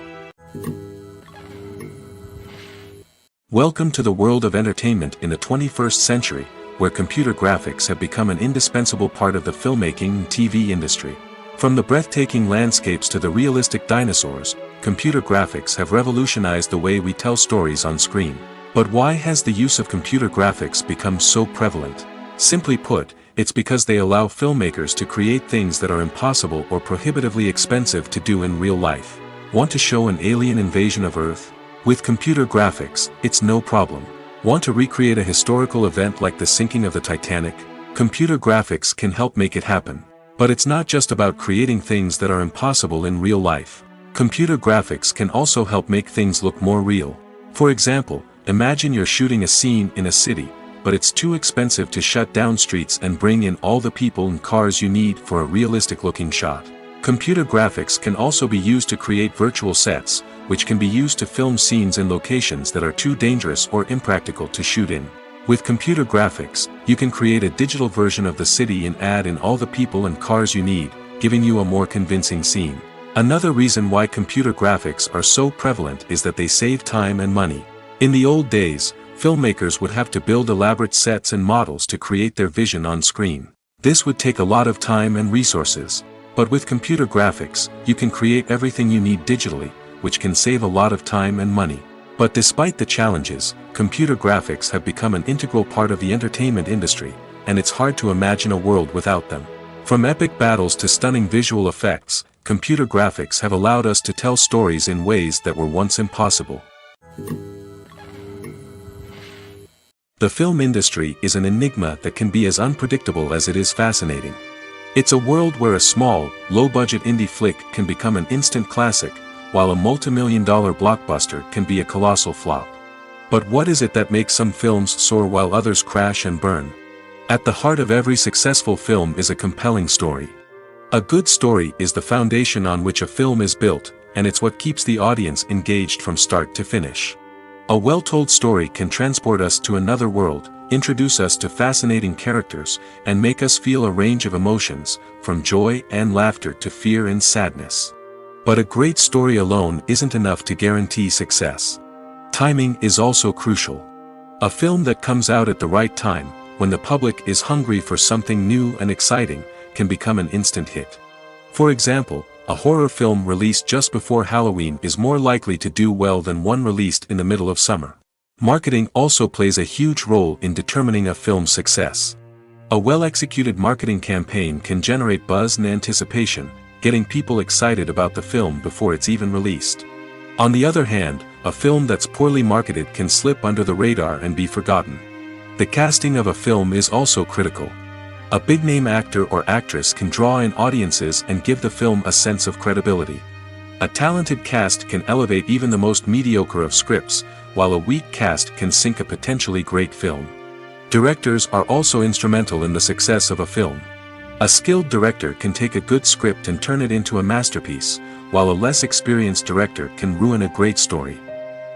Welcome to the world of entertainment in the 21st century, where computer graphics have become an indispensable part of the filmmaking and TV industry. From the breathtaking landscapes to the realistic dinosaurs, computer graphics have revolutionized the way we tell stories on screen. But why has the use of computer graphics become so prevalent? Simply put, it's because they allow filmmakers to create things that are impossible or prohibitively expensive to do in real life. Want to show an alien invasion of Earth? With computer graphics, it's no problem. Want to recreate a historical event like the sinking of the Titanic? Computer graphics can help make it happen. But it's not just about creating things that are impossible in real life. Computer graphics can also help make things look more real. For example, imagine you're shooting a scene in a city, but it's too expensive to shut down streets and bring in all the people and cars you need for a realistic-looking shot. Computer graphics can also be used to create virtual sets, which can be used to film scenes in locations that are too dangerous or impractical to shoot in. With computer graphics, you can create a digital version of the city and add in all the people and cars you need, giving you a more convincing scene. Another reason why computer graphics are so prevalent is that they save time and money. In the old days, filmmakers would have to build elaborate sets and models to create their vision on screen. This would take a lot of time and resources. But with computer graphics, you can create everything you need digitally, which can save a lot of time and money. But despite the challenges, computer graphics have become an integral part of the entertainment industry, and it's hard to imagine a world without them. From epic battles to stunning visual effects, computer graphics have allowed us to tell stories in ways that were once impossible. The film industry is an enigma that can be as unpredictable as it is fascinating. It's a world where a small, low-budget indie flick can become an instant classic, while a multi-million-dollar blockbuster can be a colossal flop. But what is it that makes some films soar while others crash and burn? At the heart of every successful film is a compelling story. A good story is the foundation on which a film is built, and it's what keeps the audience engaged from start to finish. A well-told story can transport us to another world, introduce us to fascinating characters, and make us feel a range of emotions, from joy and laughter to fear and sadness. But a great story alone isn't enough to guarantee success. Timing is also crucial. A film that comes out at the right time, when the public is hungry for something new and exciting, can become an instant hit. For example, a horror film released just before Halloween is more likely to do well than one released in the middle of summer. Marketing also plays a huge role in determining a film's success. A well-executed marketing campaign can generate buzz and anticipation, getting people excited about the film before it's even released. On the other hand, a film that's poorly marketed can slip under the radar and be forgotten. The casting of a film is also critical. A big-name actor or actress can draw in audiences and give the film a sense of credibility. A talented cast can elevate even the most mediocre of scripts, while a weak cast can sink a potentially great film. Directors are also instrumental in the success of a film. A skilled director can take a good script and turn it into a masterpiece, while a less experienced director can ruin a great story.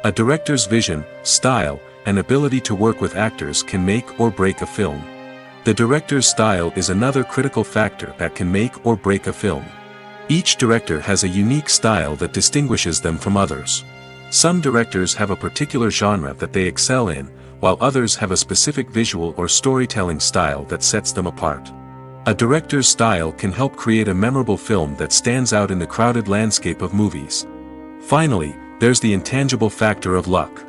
A director's vision, style, and ability to work with actors can make or break a film. The director's style is another critical factor that can make or break a film. Each director has a unique style that distinguishes them from others. Some directors have a particular genre that they excel in, while others have a specific visual or storytelling style that sets them apart. A director's style can help create a memorable film that stands out in the crowded landscape of movies. Finally, there's the intangible factor of luck.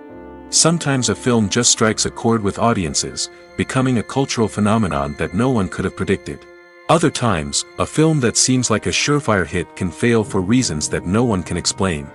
Sometimes a film just strikes a chord with audiences, becoming a cultural phenomenon that no one could have predicted. Other times, a film that seems like a surefire hit can fail for reasons that no one can explain.